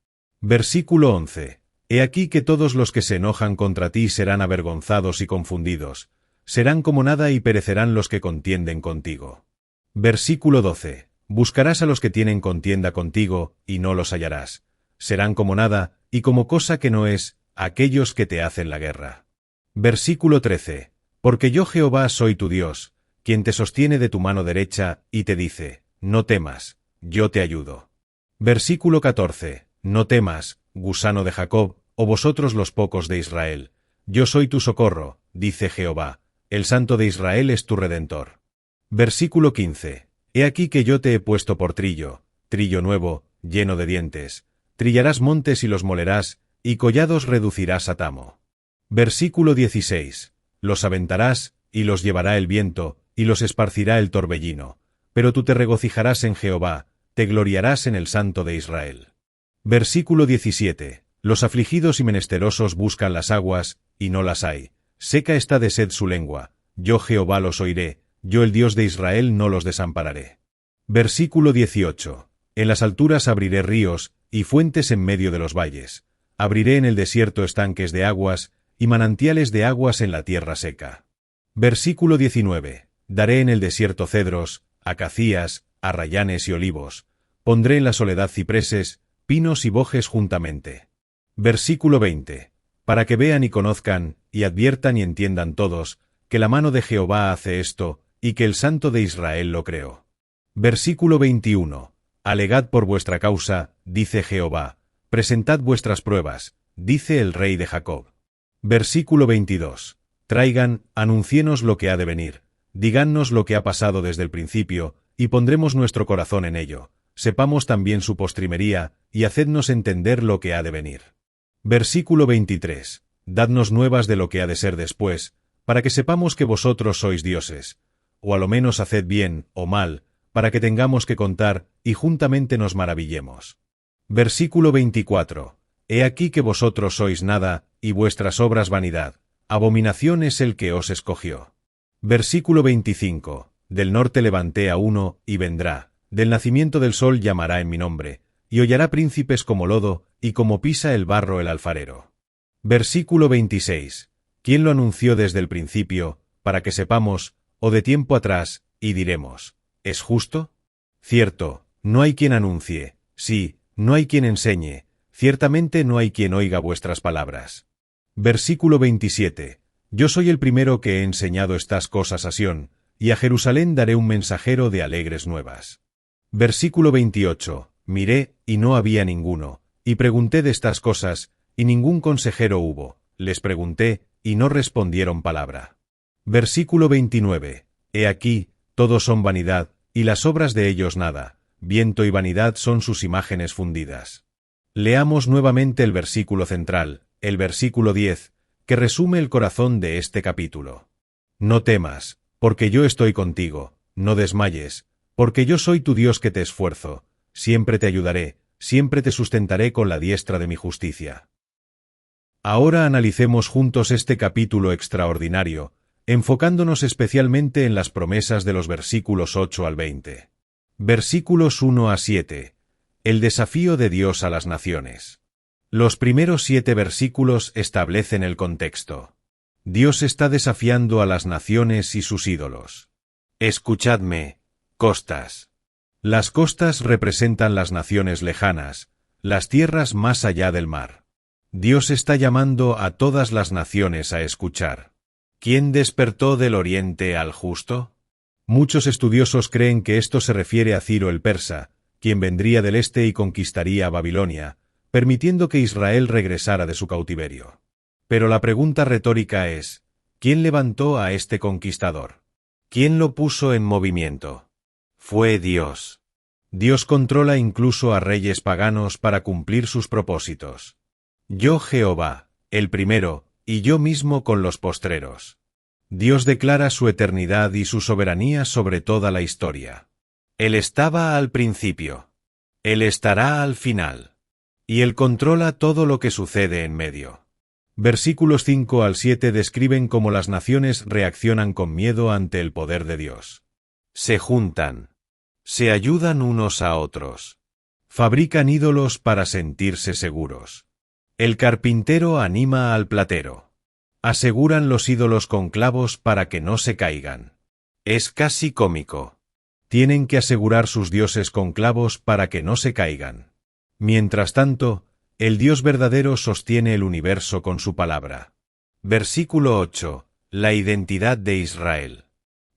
Speaker 1: Versículo 11. He aquí que todos los que se enojan contra ti serán avergonzados y confundidos, serán como nada y perecerán los que contienden contigo. Versículo 12. Buscarás a los que tienen contienda contigo, y no los hallarás. Serán como nada, y como cosa que no es, aquellos que te hacen la guerra. Versículo 13. Porque yo Jehová soy tu Dios, quien te sostiene de tu mano derecha, y te dice, no temas, yo te ayudo. Versículo 14. No temas, gusano de Jacob, o vosotros los pocos de Israel. Yo soy tu socorro, dice Jehová, el Santo de Israel es tu Redentor. Versículo 15. He aquí que yo te he puesto por trillo nuevo, lleno de dientes. Trillarás montes y los molerás, y collados reducirás a tamo. Versículo 16. Los aventarás, y los llevará el viento, y los esparcirá el torbellino. Pero tú te regocijarás en Jehová, te gloriarás en el Santo de Israel. Versículo 17. Los afligidos y menesterosos buscan las aguas, y no las hay. Seca está de sed su lengua. Yo Jehová los oiré, yo el Dios de Israel no los desampararé. Versículo 18. En las alturas abriré ríos, y fuentes en medio de los valles. Abriré en el desierto estanques de aguas, y manantiales de aguas en la tierra seca. Versículo 19. Daré en el desierto cedros, acacías, arrayanes y olivos. Pondré en la soledad cipreses, pinos y bojes juntamente. Versículo 20. Para que vean y conozcan, y adviertan y entiendan todos, que la mano de Jehová hace esto, y que el Santo de Israel lo creó. Versículo 21. Alegad por vuestra causa, dice Jehová, presentad vuestras pruebas, dice el Rey de Jacob. Versículo 22. Traigan, anunciénos lo que ha de venir, dígannos lo que ha pasado desde el principio, y pondremos nuestro corazón en ello, sepamos también su postrimería, y hacednos entender lo que ha de venir. Versículo 23. Dadnos nuevas de lo que ha de ser después, para que sepamos que vosotros sois dioses, o a lo menos haced bien, o mal, para que tengamos que contar, y juntamente nos maravillemos. Versículo 24. He aquí que vosotros sois nada, y vuestras obras vanidad. Abominación es el que os escogió. Versículo 25. Del norte levanté a uno, y vendrá. Del nacimiento del sol llamará en mi nombre, y hollará príncipes como lodo, y como pisa el barro el alfarero. Versículo 26. ¿Quién lo anunció desde el principio, para que sepamos, o de tiempo atrás, y diremos, ¿es justo? Cierto, no hay quien anuncie, sí, no hay quien enseñe, ciertamente no hay quien oiga vuestras palabras. Versículo 27. Yo soy el primero que he enseñado estas cosas a Sión, y a Jerusalén daré un mensajero de alegres nuevas. Versículo 28. Miré, y no había ninguno, y pregunté de estas cosas, y ningún consejero hubo, les pregunté, y no respondieron palabra. Versículo 29. He aquí, todos son vanidad, y las obras de ellos nada, viento y vanidad son sus imágenes fundidas. Leamos nuevamente el versículo central, el versículo 10, que resume el corazón de este capítulo. No temas, porque yo estoy contigo, no desmayes, porque yo soy tu Dios que te esfuerzo, siempre te ayudaré, siempre te sustentaré con la diestra de mi justicia. Ahora analicemos juntos este capítulo extraordinario, enfocándonos especialmente en las promesas de los versículos 8 al 20. Versículos 1 a 7. El desafío de Dios a las naciones. Los primeros 7 versículos establecen el contexto. Dios está desafiando a las naciones y sus ídolos. Escuchadme, costas. Las costas representan las naciones lejanas, las tierras más allá del mar. Dios está llamando a todas las naciones a escuchar. ¿Quién despertó del oriente al justo? Muchos estudiosos creen que esto se refiere a Ciro el persa, quien vendría del este y conquistaría a Babilonia, permitiendo que Israel regresara de su cautiverio. Pero la pregunta retórica es, ¿quién levantó a este conquistador? ¿Quién lo puso en movimiento? Fue Dios. Dios controla incluso a reyes paganos para cumplir sus propósitos. Yo Jehová, el primero, y yo mismo con los postreros. Dios declara su eternidad y su soberanía sobre toda la historia. Él estaba al principio. Él estará al final. Y Él controla todo lo que sucede en medio. Versículos 5 al 7 describen cómo las naciones reaccionan con miedo ante el poder de Dios. Se juntan. Se ayudan unos a otros. Fabrican ídolos para sentirse seguros. El carpintero anima al platero. Aseguran los ídolos con clavos para que no se caigan. Es casi cómico. Tienen que asegurar sus dioses con clavos para que no se caigan. Mientras tanto, el Dios verdadero sostiene el universo con su palabra. Versículo 8. La identidad de Israel.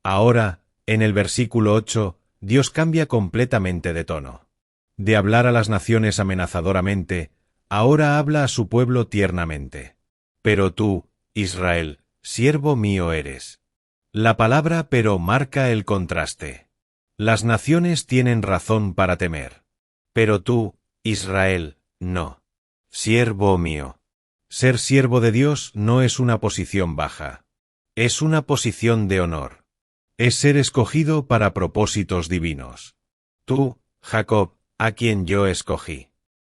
Speaker 1: Ahora, en el versículo 8, Dios cambia completamente de tono. De hablar a las naciones amenazadoramente, ahora habla a su pueblo tiernamente. Pero tú, Israel, siervo mío eres. La palabra pero marca el contraste. Las naciones tienen razón para temer. Pero tú, Israel, no. Siervo mío. Ser siervo de Dios no es una posición baja. Es una posición de honor. Es ser escogido para propósitos divinos. Tú, Jacob, a quien yo escogí.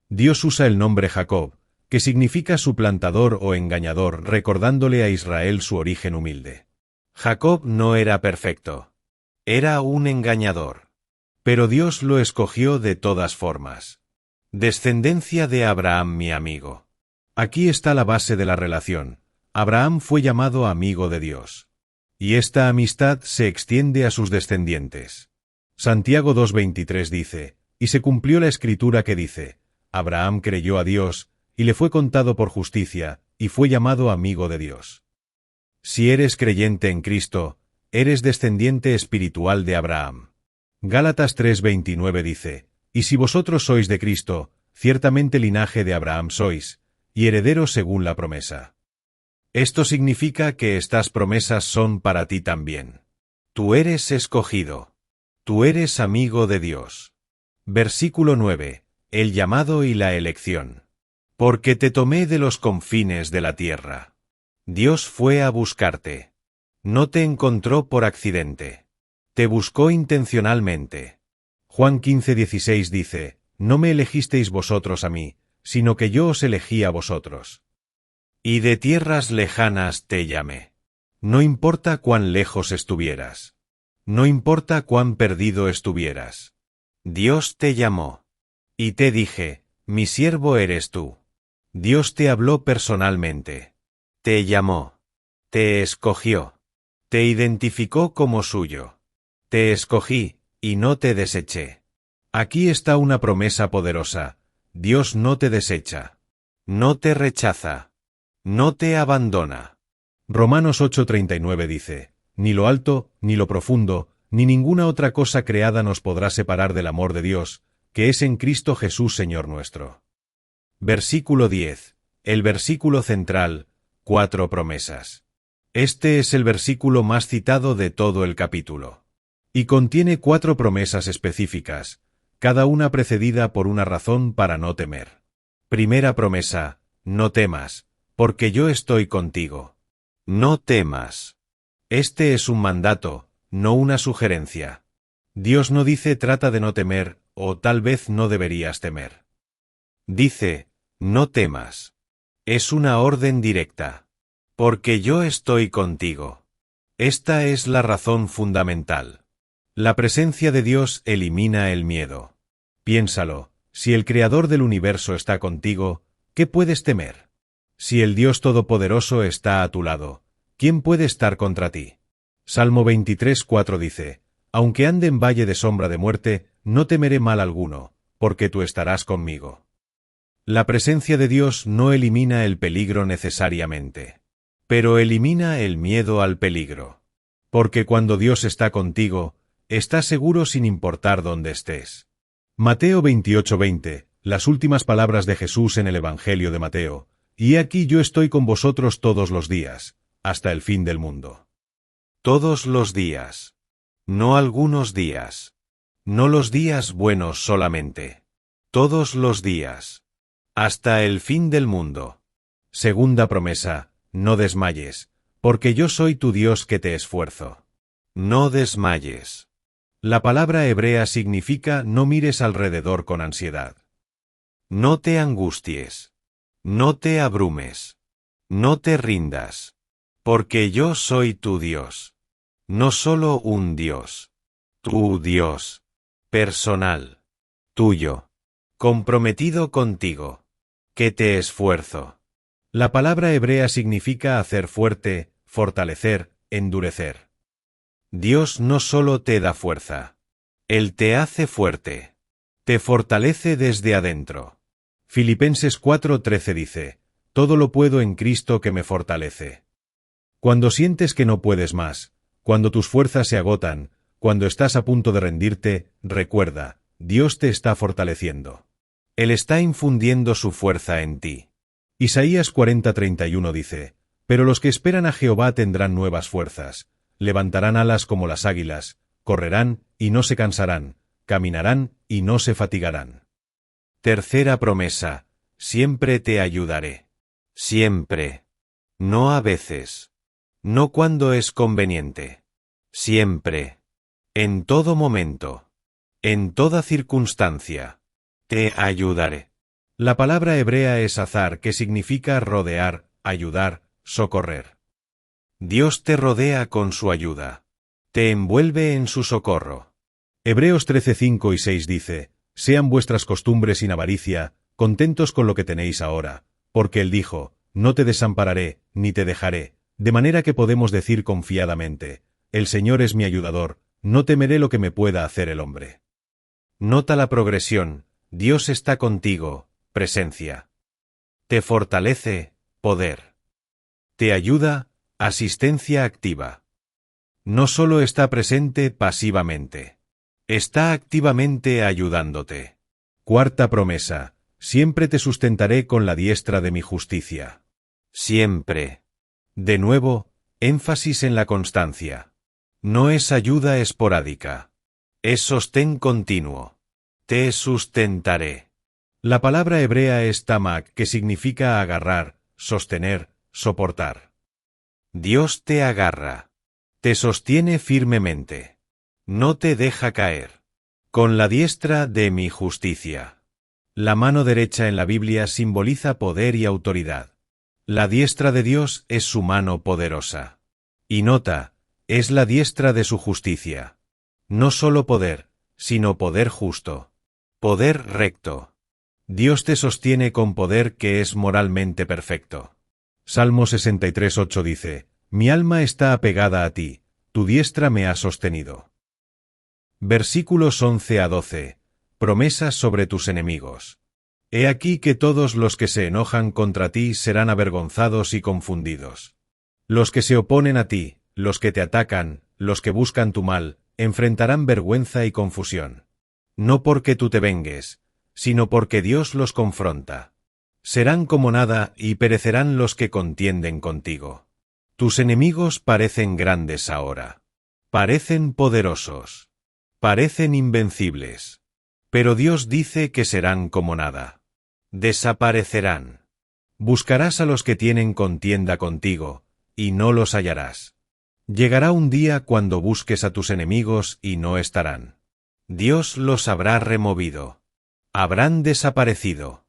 Speaker 1: Dios usa el nombre Jacob, que significa suplantador o engañador, recordándole a Israel su origen humilde. Jacob no era perfecto. Era un engañador. Pero Dios lo escogió de todas formas. Descendencia de Abraham, mi amigo. Aquí está la base de la relación. Abraham fue llamado amigo de Dios. Y esta amistad se extiende a sus descendientes. Santiago 2:23 dice, y se cumplió la escritura que dice, Abraham creyó a Dios, y le fue contado por justicia, y fue llamado amigo de Dios. Si eres creyente en Cristo, eres descendiente espiritual de Abraham. Gálatas 3:29 dice, y si vosotros sois de Cristo, ciertamente linaje de Abraham sois, y herederos según la promesa. Esto significa que estas promesas son para ti también. Tú eres escogido. Tú eres amigo de Dios. Versículo 9. El llamado y la elección. Porque te tomé de los confines de la tierra. Dios fue a buscarte. No te encontró por accidente. Te buscó intencionalmente. Juan 15:16 dice, no me elegisteis vosotros a mí, sino que yo os elegí a vosotros. Y de tierras lejanas te llamé. No importa cuán lejos estuvieras. No importa cuán perdido estuvieras. Dios te llamó. Y te dije, mi siervo eres tú. Dios te habló personalmente. Te llamó. Te escogió. Te identificó como suyo. Te escogí, y no te deseché. Aquí está una promesa poderosa. Dios no te desecha. No te rechaza. No te abandona. Romanos 8:39 dice, ni lo alto, ni lo profundo, ni ninguna otra cosa creada nos podrá separar del amor de Dios, que es en Cristo Jesús Señor nuestro. Versículo 10. El versículo central, 4 promesas. Este es el versículo más citado de todo el capítulo. Y contiene 4 promesas específicas, cada una precedida por una razón para no temer. Primera promesa, no temas, porque yo estoy contigo. No temas. Este es un mandato, no una sugerencia. Dios no dice trata de no temer, o tal vez no deberías temer. Dice, no temas. Es una orden directa. Porque yo estoy contigo. Esta es la razón fundamental. La presencia de Dios elimina el miedo. Piénsalo, si el Creador del universo está contigo, ¿qué puedes temer? Si el Dios Todopoderoso está a tu lado, ¿quién puede estar contra ti? Salmo 23:4 dice, aunque ande en valle de sombra de muerte, no temeré mal alguno, porque tú estarás conmigo. La presencia de Dios no elimina el peligro necesariamente, pero elimina el miedo al peligro. Porque cuando Dios está contigo, estás seguro sin importar dónde estés. Mateo 28:20, las últimas palabras de Jesús en el Evangelio de Mateo, y he aquí yo estoy con vosotros todos los días, hasta el fin del mundo. Todos los días. No algunos días. No los días buenos solamente. Todos los días. Hasta el fin del mundo. Segunda promesa, no desmayes, porque yo soy tu Dios que te esfuerzo. No desmayes. La palabra hebrea significa no mires alrededor con ansiedad. No te angusties. No te abrumes.
Speaker 2: No te rindas. Porque yo soy tu Dios. No solo un Dios. Tu Dios. Personal. Tuyo. Comprometido contigo. Que te esfuerzo.
Speaker 1: La palabra hebrea significa hacer fuerte, fortalecer, endurecer.
Speaker 2: Dios no solo te da fuerza. Él te hace fuerte. Te fortalece desde adentro.
Speaker 1: Filipenses 4:13 dice, todo lo puedo en Cristo que me fortalece. Cuando sientes que no puedes más, cuando tus fuerzas se agotan, cuando estás a punto de rendirte, recuerda, Dios te está fortaleciendo.
Speaker 2: Él está infundiendo su fuerza en ti.
Speaker 1: Isaías 40:31 dice, pero los que esperan a Jehová tendrán nuevas fuerzas, levantarán alas como las águilas, correrán y no se cansarán, caminarán y no se fatigarán.
Speaker 2: Tercera promesa, siempre te ayudaré. Siempre. No a veces. No cuando es conveniente. Siempre. En todo momento. En toda circunstancia. Te ayudaré.
Speaker 1: La palabra hebrea es azar, que significa rodear, ayudar, socorrer.
Speaker 2: Dios te rodea con su ayuda. Te envuelve en su socorro.
Speaker 1: Hebreos 13:5 y 6 dice, sean vuestras costumbres sin avaricia, contentos con lo que tenéis ahora, porque Él dijo, no te desampararé, ni te dejaré, de manera que podemos decir confiadamente, el Señor es mi ayudador, no temeré lo que me pueda hacer el hombre.
Speaker 2: Nota la progresión, Dios está contigo, presencia. Te fortalece, poder. Te ayuda, asistencia activa. No solo está presente pasivamente. Está activamente ayudándote.
Speaker 1: Cuarta promesa, siempre te sustentaré con la diestra de mi justicia.
Speaker 2: Siempre. De nuevo, énfasis en la constancia. No es ayuda esporádica. Es sostén continuo. Te sustentaré.
Speaker 1: La palabra hebrea es tamak, que significa agarrar, sostener, soportar.
Speaker 2: Dios te agarra. Te sostiene firmemente. No te deja caer. Con la diestra de mi justicia.
Speaker 1: La mano derecha en la Biblia simboliza poder y autoridad. La diestra de Dios es su mano poderosa.
Speaker 2: Y nota, es la diestra de su justicia. No solo poder, sino poder justo. Poder recto.
Speaker 1: Dios te sostiene con poder que es moralmente perfecto. Salmo 63:8 dice, mi alma está apegada a ti, tu diestra me ha sostenido. Versículos 11 a 12. Promesas sobre tus enemigos. He aquí que todos los que se enojan contra ti serán avergonzados y confundidos. Los que se oponen a ti, los que te atacan, los que buscan tu mal, enfrentarán vergüenza y confusión. No porque tú te vengues, sino porque Dios los confronta. Serán como nada y perecerán los que contienden contigo. Tus enemigos parecen grandes ahora. Parecen poderosos. Parecen invencibles. Pero Dios dice que serán como nada. Desaparecerán. Buscarás a los que tienen contienda contigo, y no los hallarás. Llegará un día cuando busques a tus enemigos y no estarán. Dios los habrá removido. Habrán desaparecido.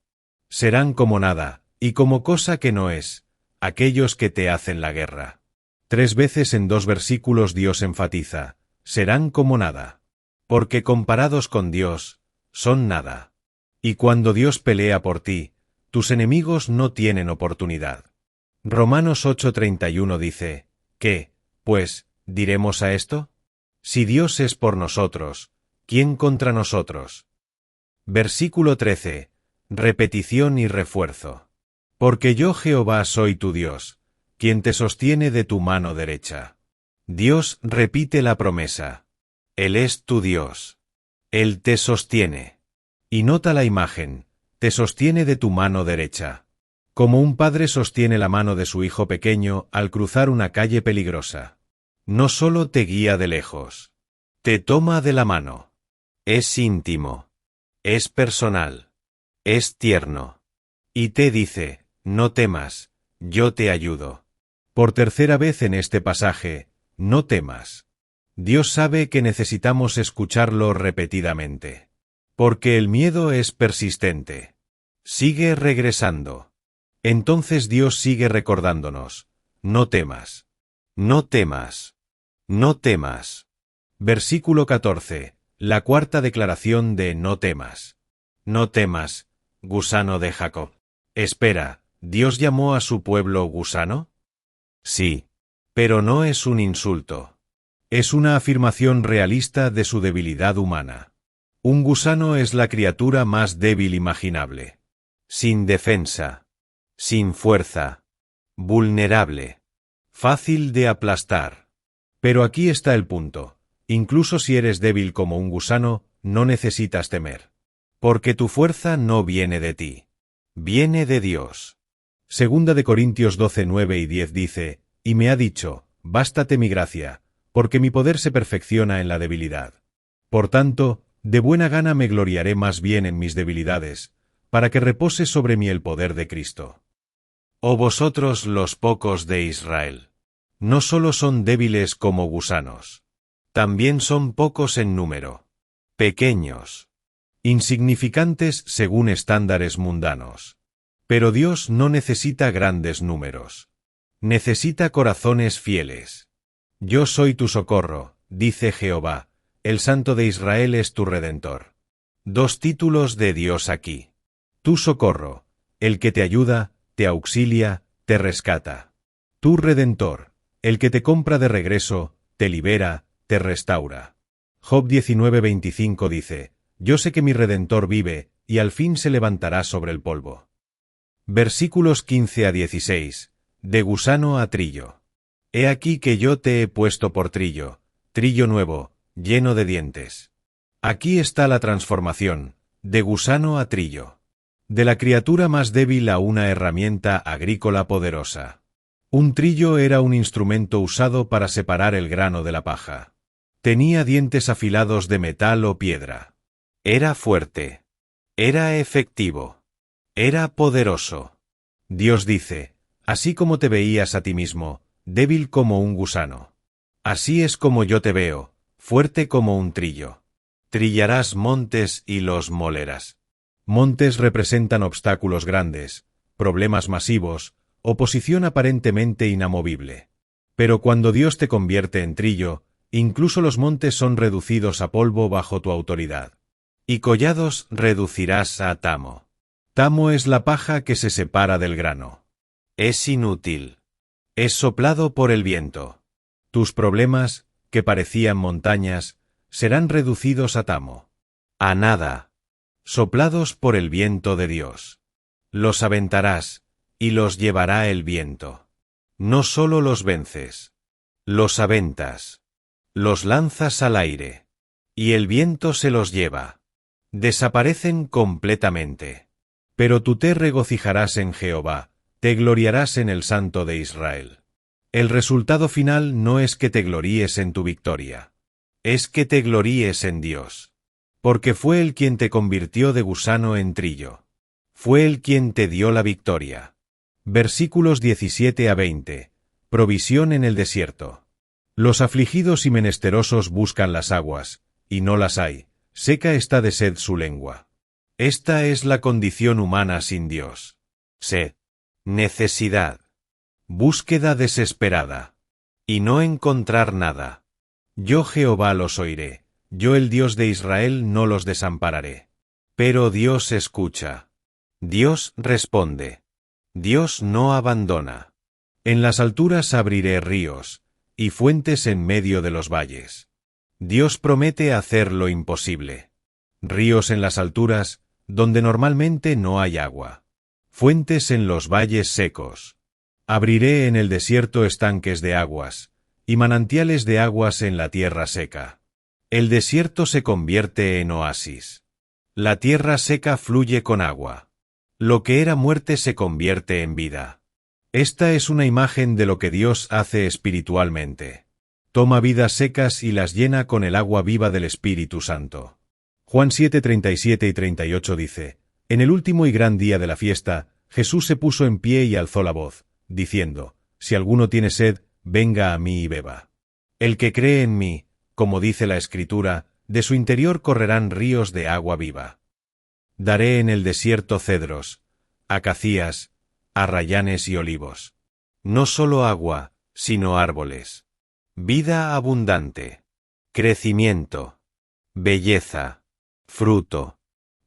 Speaker 1: Serán como nada, y como cosa que no es, aquellos que te hacen la guerra. 3 veces en 2 versículos Dios enfatiza, serán como nada. Porque comparados con Dios, son nada. Y cuando Dios pelea por ti, tus enemigos no tienen oportunidad. Romanos 8:31 dice, ¿qué, pues, diremos a esto? Si Dios es por nosotros, ¿quién contra nosotros? Versículo 13. Repetición y refuerzo. Porque yo Jehová soy tu Dios, quien te sostiene de tu mano derecha. Dios repite la promesa. Él es tu Dios. Él te sostiene. Y nota la imagen, te sostiene de tu mano derecha. Como un padre sostiene la mano de su hijo pequeño al cruzar una calle peligrosa. No solo te guía de lejos. Te toma de la mano. Es íntimo. Es personal. Es tierno. Y te dice, no temas, yo te ayudo. Por tercera vez en este pasaje, no temas. Dios sabe que necesitamos escucharlo repetidamente. Porque el miedo es persistente. Sigue regresando. Entonces Dios sigue recordándonos: no temas. No temas. No temas. Versículo 14. La cuarta declaración de no temas. No temas, gusano de Jacob. Espera, ¿Dios llamó a su pueblo gusano? Sí. Pero no es un insulto. Es una afirmación realista de su debilidad humana. Un gusano es la criatura más débil imaginable. Sin defensa. Sin fuerza. Vulnerable. Fácil de aplastar. Pero aquí está el punto. Incluso si eres débil como un gusano, no necesitas temer. Porque tu fuerza no viene de ti. Viene de Dios. Segunda de Corintios 12, 9 y 10 dice: y me ha dicho: bástate mi gracia, porque mi poder se perfecciona en la debilidad. Por tanto, de buena gana me gloriaré más bien en mis debilidades, para que repose sobre mí el poder de Cristo. Oh vosotros los pocos de Israel. No solo son débiles como gusanos. También son pocos en número. Pequeños. Insignificantes según estándares mundanos. Pero Dios no necesita grandes números. Necesita corazones fieles. Yo soy tu socorro, dice Jehová, el Santo de Israel es tu Redentor. Dos títulos de Dios aquí. Tu socorro, el que te ayuda, te auxilia, te rescata. Tu Redentor, el que te compra de regreso, te libera, te restaura. Job 19:25 dice: yo sé que mi Redentor vive, y al fin se levantará sobre el polvo. Versículos 15 a 16. De gusano a trillo. He aquí que yo te he puesto por trillo, trillo nuevo, lleno de dientes. Aquí está la transformación, de gusano a trillo. De la criatura más débil a una herramienta agrícola poderosa. Un trillo era un instrumento usado para separar el grano de la paja. Tenía dientes afilados de metal o piedra. Era fuerte. Era efectivo. Era poderoso. Dios dice: así como te veías a ti mismo, débil como un gusano. Así es como yo te veo, fuerte como un trillo. Trillarás montes y los molerás. Montes representan obstáculos grandes, problemas masivos, oposición aparentemente inamovible. Pero cuando Dios te convierte en trillo, incluso los montes son reducidos a polvo bajo tu autoridad. Y collados reducirás a tamo. Tamo es la paja que se separa del grano. Es inútil. Es soplado por el viento. Tus problemas, que parecían montañas, serán reducidos a tamo. A nada. Soplados por el viento de Dios. Los aventarás, y los llevará el viento. No solo los vences. Los aventas. Los lanzas al aire. Y el viento se los lleva. Desaparecen completamente. Pero tú te regocijarás en Jehová, te gloriarás en el Santo de Israel. El resultado final no es que te gloríes en tu victoria. Es que te gloríes en Dios. Porque fue Él quien te convirtió de gusano en trillo. Fue Él quien te dio la victoria. Versículos 17 a 20. Provisión en el desierto. Los afligidos y menesterosos buscan las aguas, y no las hay, seca está de sed su lengua. Esta es la condición humana sin Dios. Sed. Necesidad. Búsqueda desesperada. Y no encontrar nada. Yo Jehová los oiré, yo el Dios de Israel no los desampararé. Pero Dios escucha. Dios responde. Dios no abandona. En las alturas abriré ríos, y fuentes en medio de los valles. Dios promete hacer lo imposible. Ríos en las alturas, donde normalmente no hay agua. Fuentes en los valles secos. Abriré en el desierto estanques de aguas, y manantiales de aguas en la tierra seca. El desierto se convierte en oasis. La tierra seca fluye con agua. Lo que era muerte se convierte en vida. Esta es una imagen de lo que Dios hace espiritualmente. Toma vidas secas y las llena con el agua viva del Espíritu Santo. Juan 7:37 y 38 dice: En el último y gran día de la fiesta, Jesús se puso en pie y alzó la voz, diciendo: Si alguno tiene sed, venga a mí y beba. El que cree en mí, como dice la Escritura, de su interior correrán ríos de agua viva. Daré en el desierto cedros, acacías,
Speaker 2: arrayanes y olivos. No solo agua, sino árboles. Vida abundante. Crecimiento. Belleza. Fruto.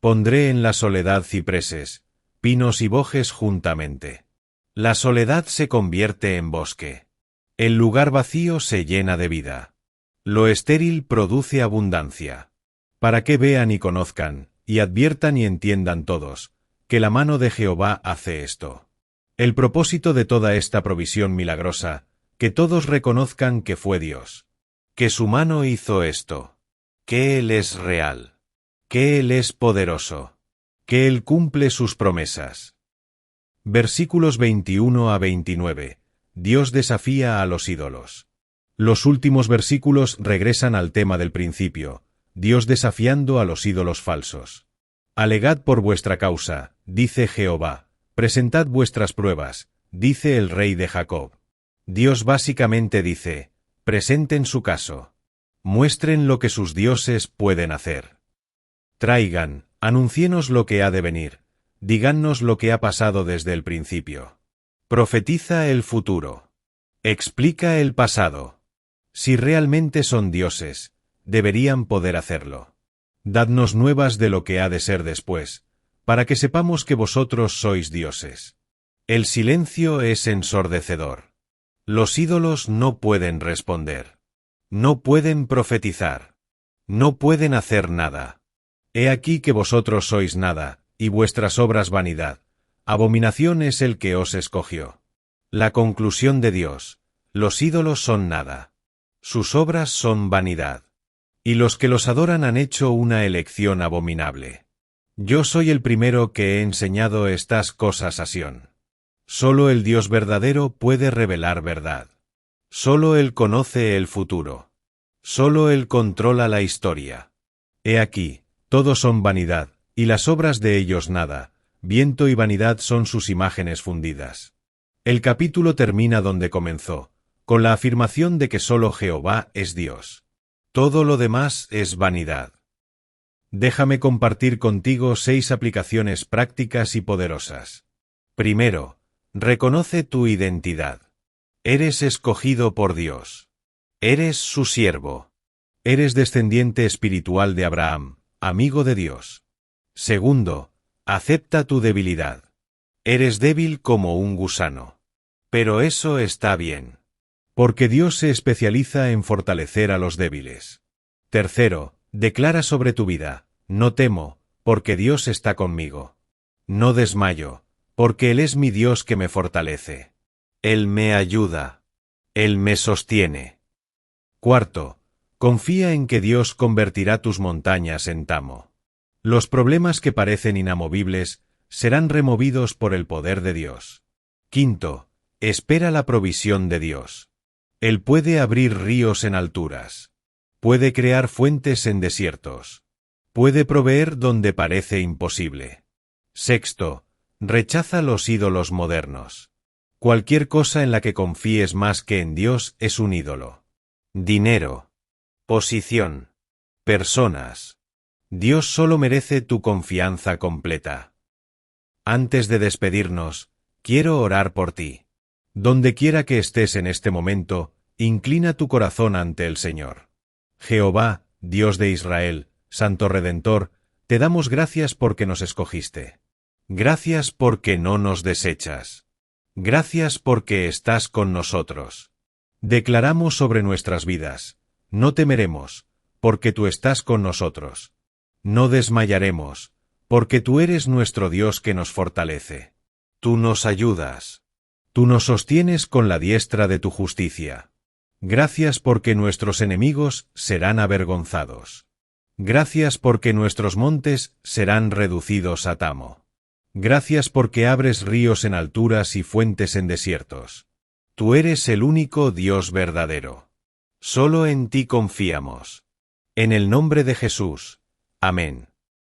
Speaker 1: Pondré en la soledad cipreses, pinos y bojes juntamente.
Speaker 2: La soledad se convierte en bosque.
Speaker 1: El lugar vacío se llena de vida.
Speaker 2: Lo estéril produce abundancia.
Speaker 1: Para que vean y conozcan, y adviertan y entiendan todos, que la mano de Jehová hace esto. El propósito de toda esta provisión milagrosa, que todos reconozcan que fue Dios.
Speaker 2: Que su mano hizo esto. Que Él es real. Que Él es poderoso.
Speaker 1: Que Él cumple sus promesas. Versículos 21 a 29. Dios desafía a los ídolos. Los últimos versículos regresan al tema del principio, Dios desafiando a los ídolos falsos. Alegad por vuestra causa, dice Jehová, presentad vuestras pruebas, dice el Rey de Jacob. Dios básicamente dice, presenten su caso. Muestren lo que sus dioses pueden hacer. Traigan, anuncienos lo que ha de venir, dígannos lo que ha pasado desde el principio. Profetiza el futuro. Explica el pasado. Si realmente son dioses, deberían poder hacerlo. Dadnos nuevas de lo que ha de ser después, para que sepamos que vosotros sois dioses. El silencio es ensordecedor. Los ídolos no pueden responder. No pueden profetizar. No pueden hacer nada. He aquí que vosotros sois nada, y vuestras obras vanidad. Abominación es el que os escogió. La conclusión de Dios: los ídolos son nada. Sus obras son vanidad. Y los que los adoran han hecho una elección abominable. Yo soy el primero que he enseñado estas cosas a Sión. Solo el Dios verdadero puede revelar verdad. Solo Él conoce el futuro. Solo Él controla la historia. He aquí, todos son vanidad, y las obras de ellos nada, viento y vanidad son sus imágenes fundidas. El capítulo termina donde comenzó, con la afirmación de que solo Jehová es Dios. Todo lo demás es vanidad. Déjame compartir contigo 6 aplicaciones prácticas y poderosas. Primero, reconoce tu identidad. Eres escogido por Dios. Eres su siervo. Eres descendiente espiritual de Abraham, amigo de Dios. Segundo, acepta tu debilidad. Eres débil como un gusano. Pero eso está bien. Porque Dios se especializa en fortalecer a los débiles. Tercero, declara sobre tu vida: no temo, porque Dios está conmigo. No desmayo, porque Él es mi Dios que me fortalece. Él me ayuda. Él me sostiene. Cuarto, confía en que Dios convertirá tus montañas en tamo. Los problemas que parecen inamovibles serán removidos por el poder de Dios. Quinto, espera la provisión de Dios. Él puede abrir ríos en alturas. Puede crear fuentes en desiertos. Puede proveer donde parece imposible. Sexto, rechaza los ídolos modernos. Cualquier cosa en la que confíes más que en Dios es un ídolo. Dinero. Posición. Personas. Dios solo merece tu confianza completa. Antes de despedirnos, quiero orar por ti. Donde quiera que estés en este momento, inclina tu corazón ante el Señor. Jehová, Dios de Israel, Santo Redentor, te damos gracias porque nos escogiste. Gracias porque no nos desechas. Gracias porque estás con nosotros. Declaramos sobre nuestras vidas: no temeremos, porque tú estás con nosotros. No desmayaremos, porque tú eres nuestro Dios que nos fortalece. Tú nos ayudas. Tú nos sostienes con la diestra de tu justicia. Gracias porque nuestros enemigos serán avergonzados. Gracias porque nuestros montes serán reducidos a tamo. Gracias porque abres ríos en alturas y fuentes en desiertos. Tú eres el único Dios verdadero. Solo en ti confiamos. En el nombre de Jesús. Amén.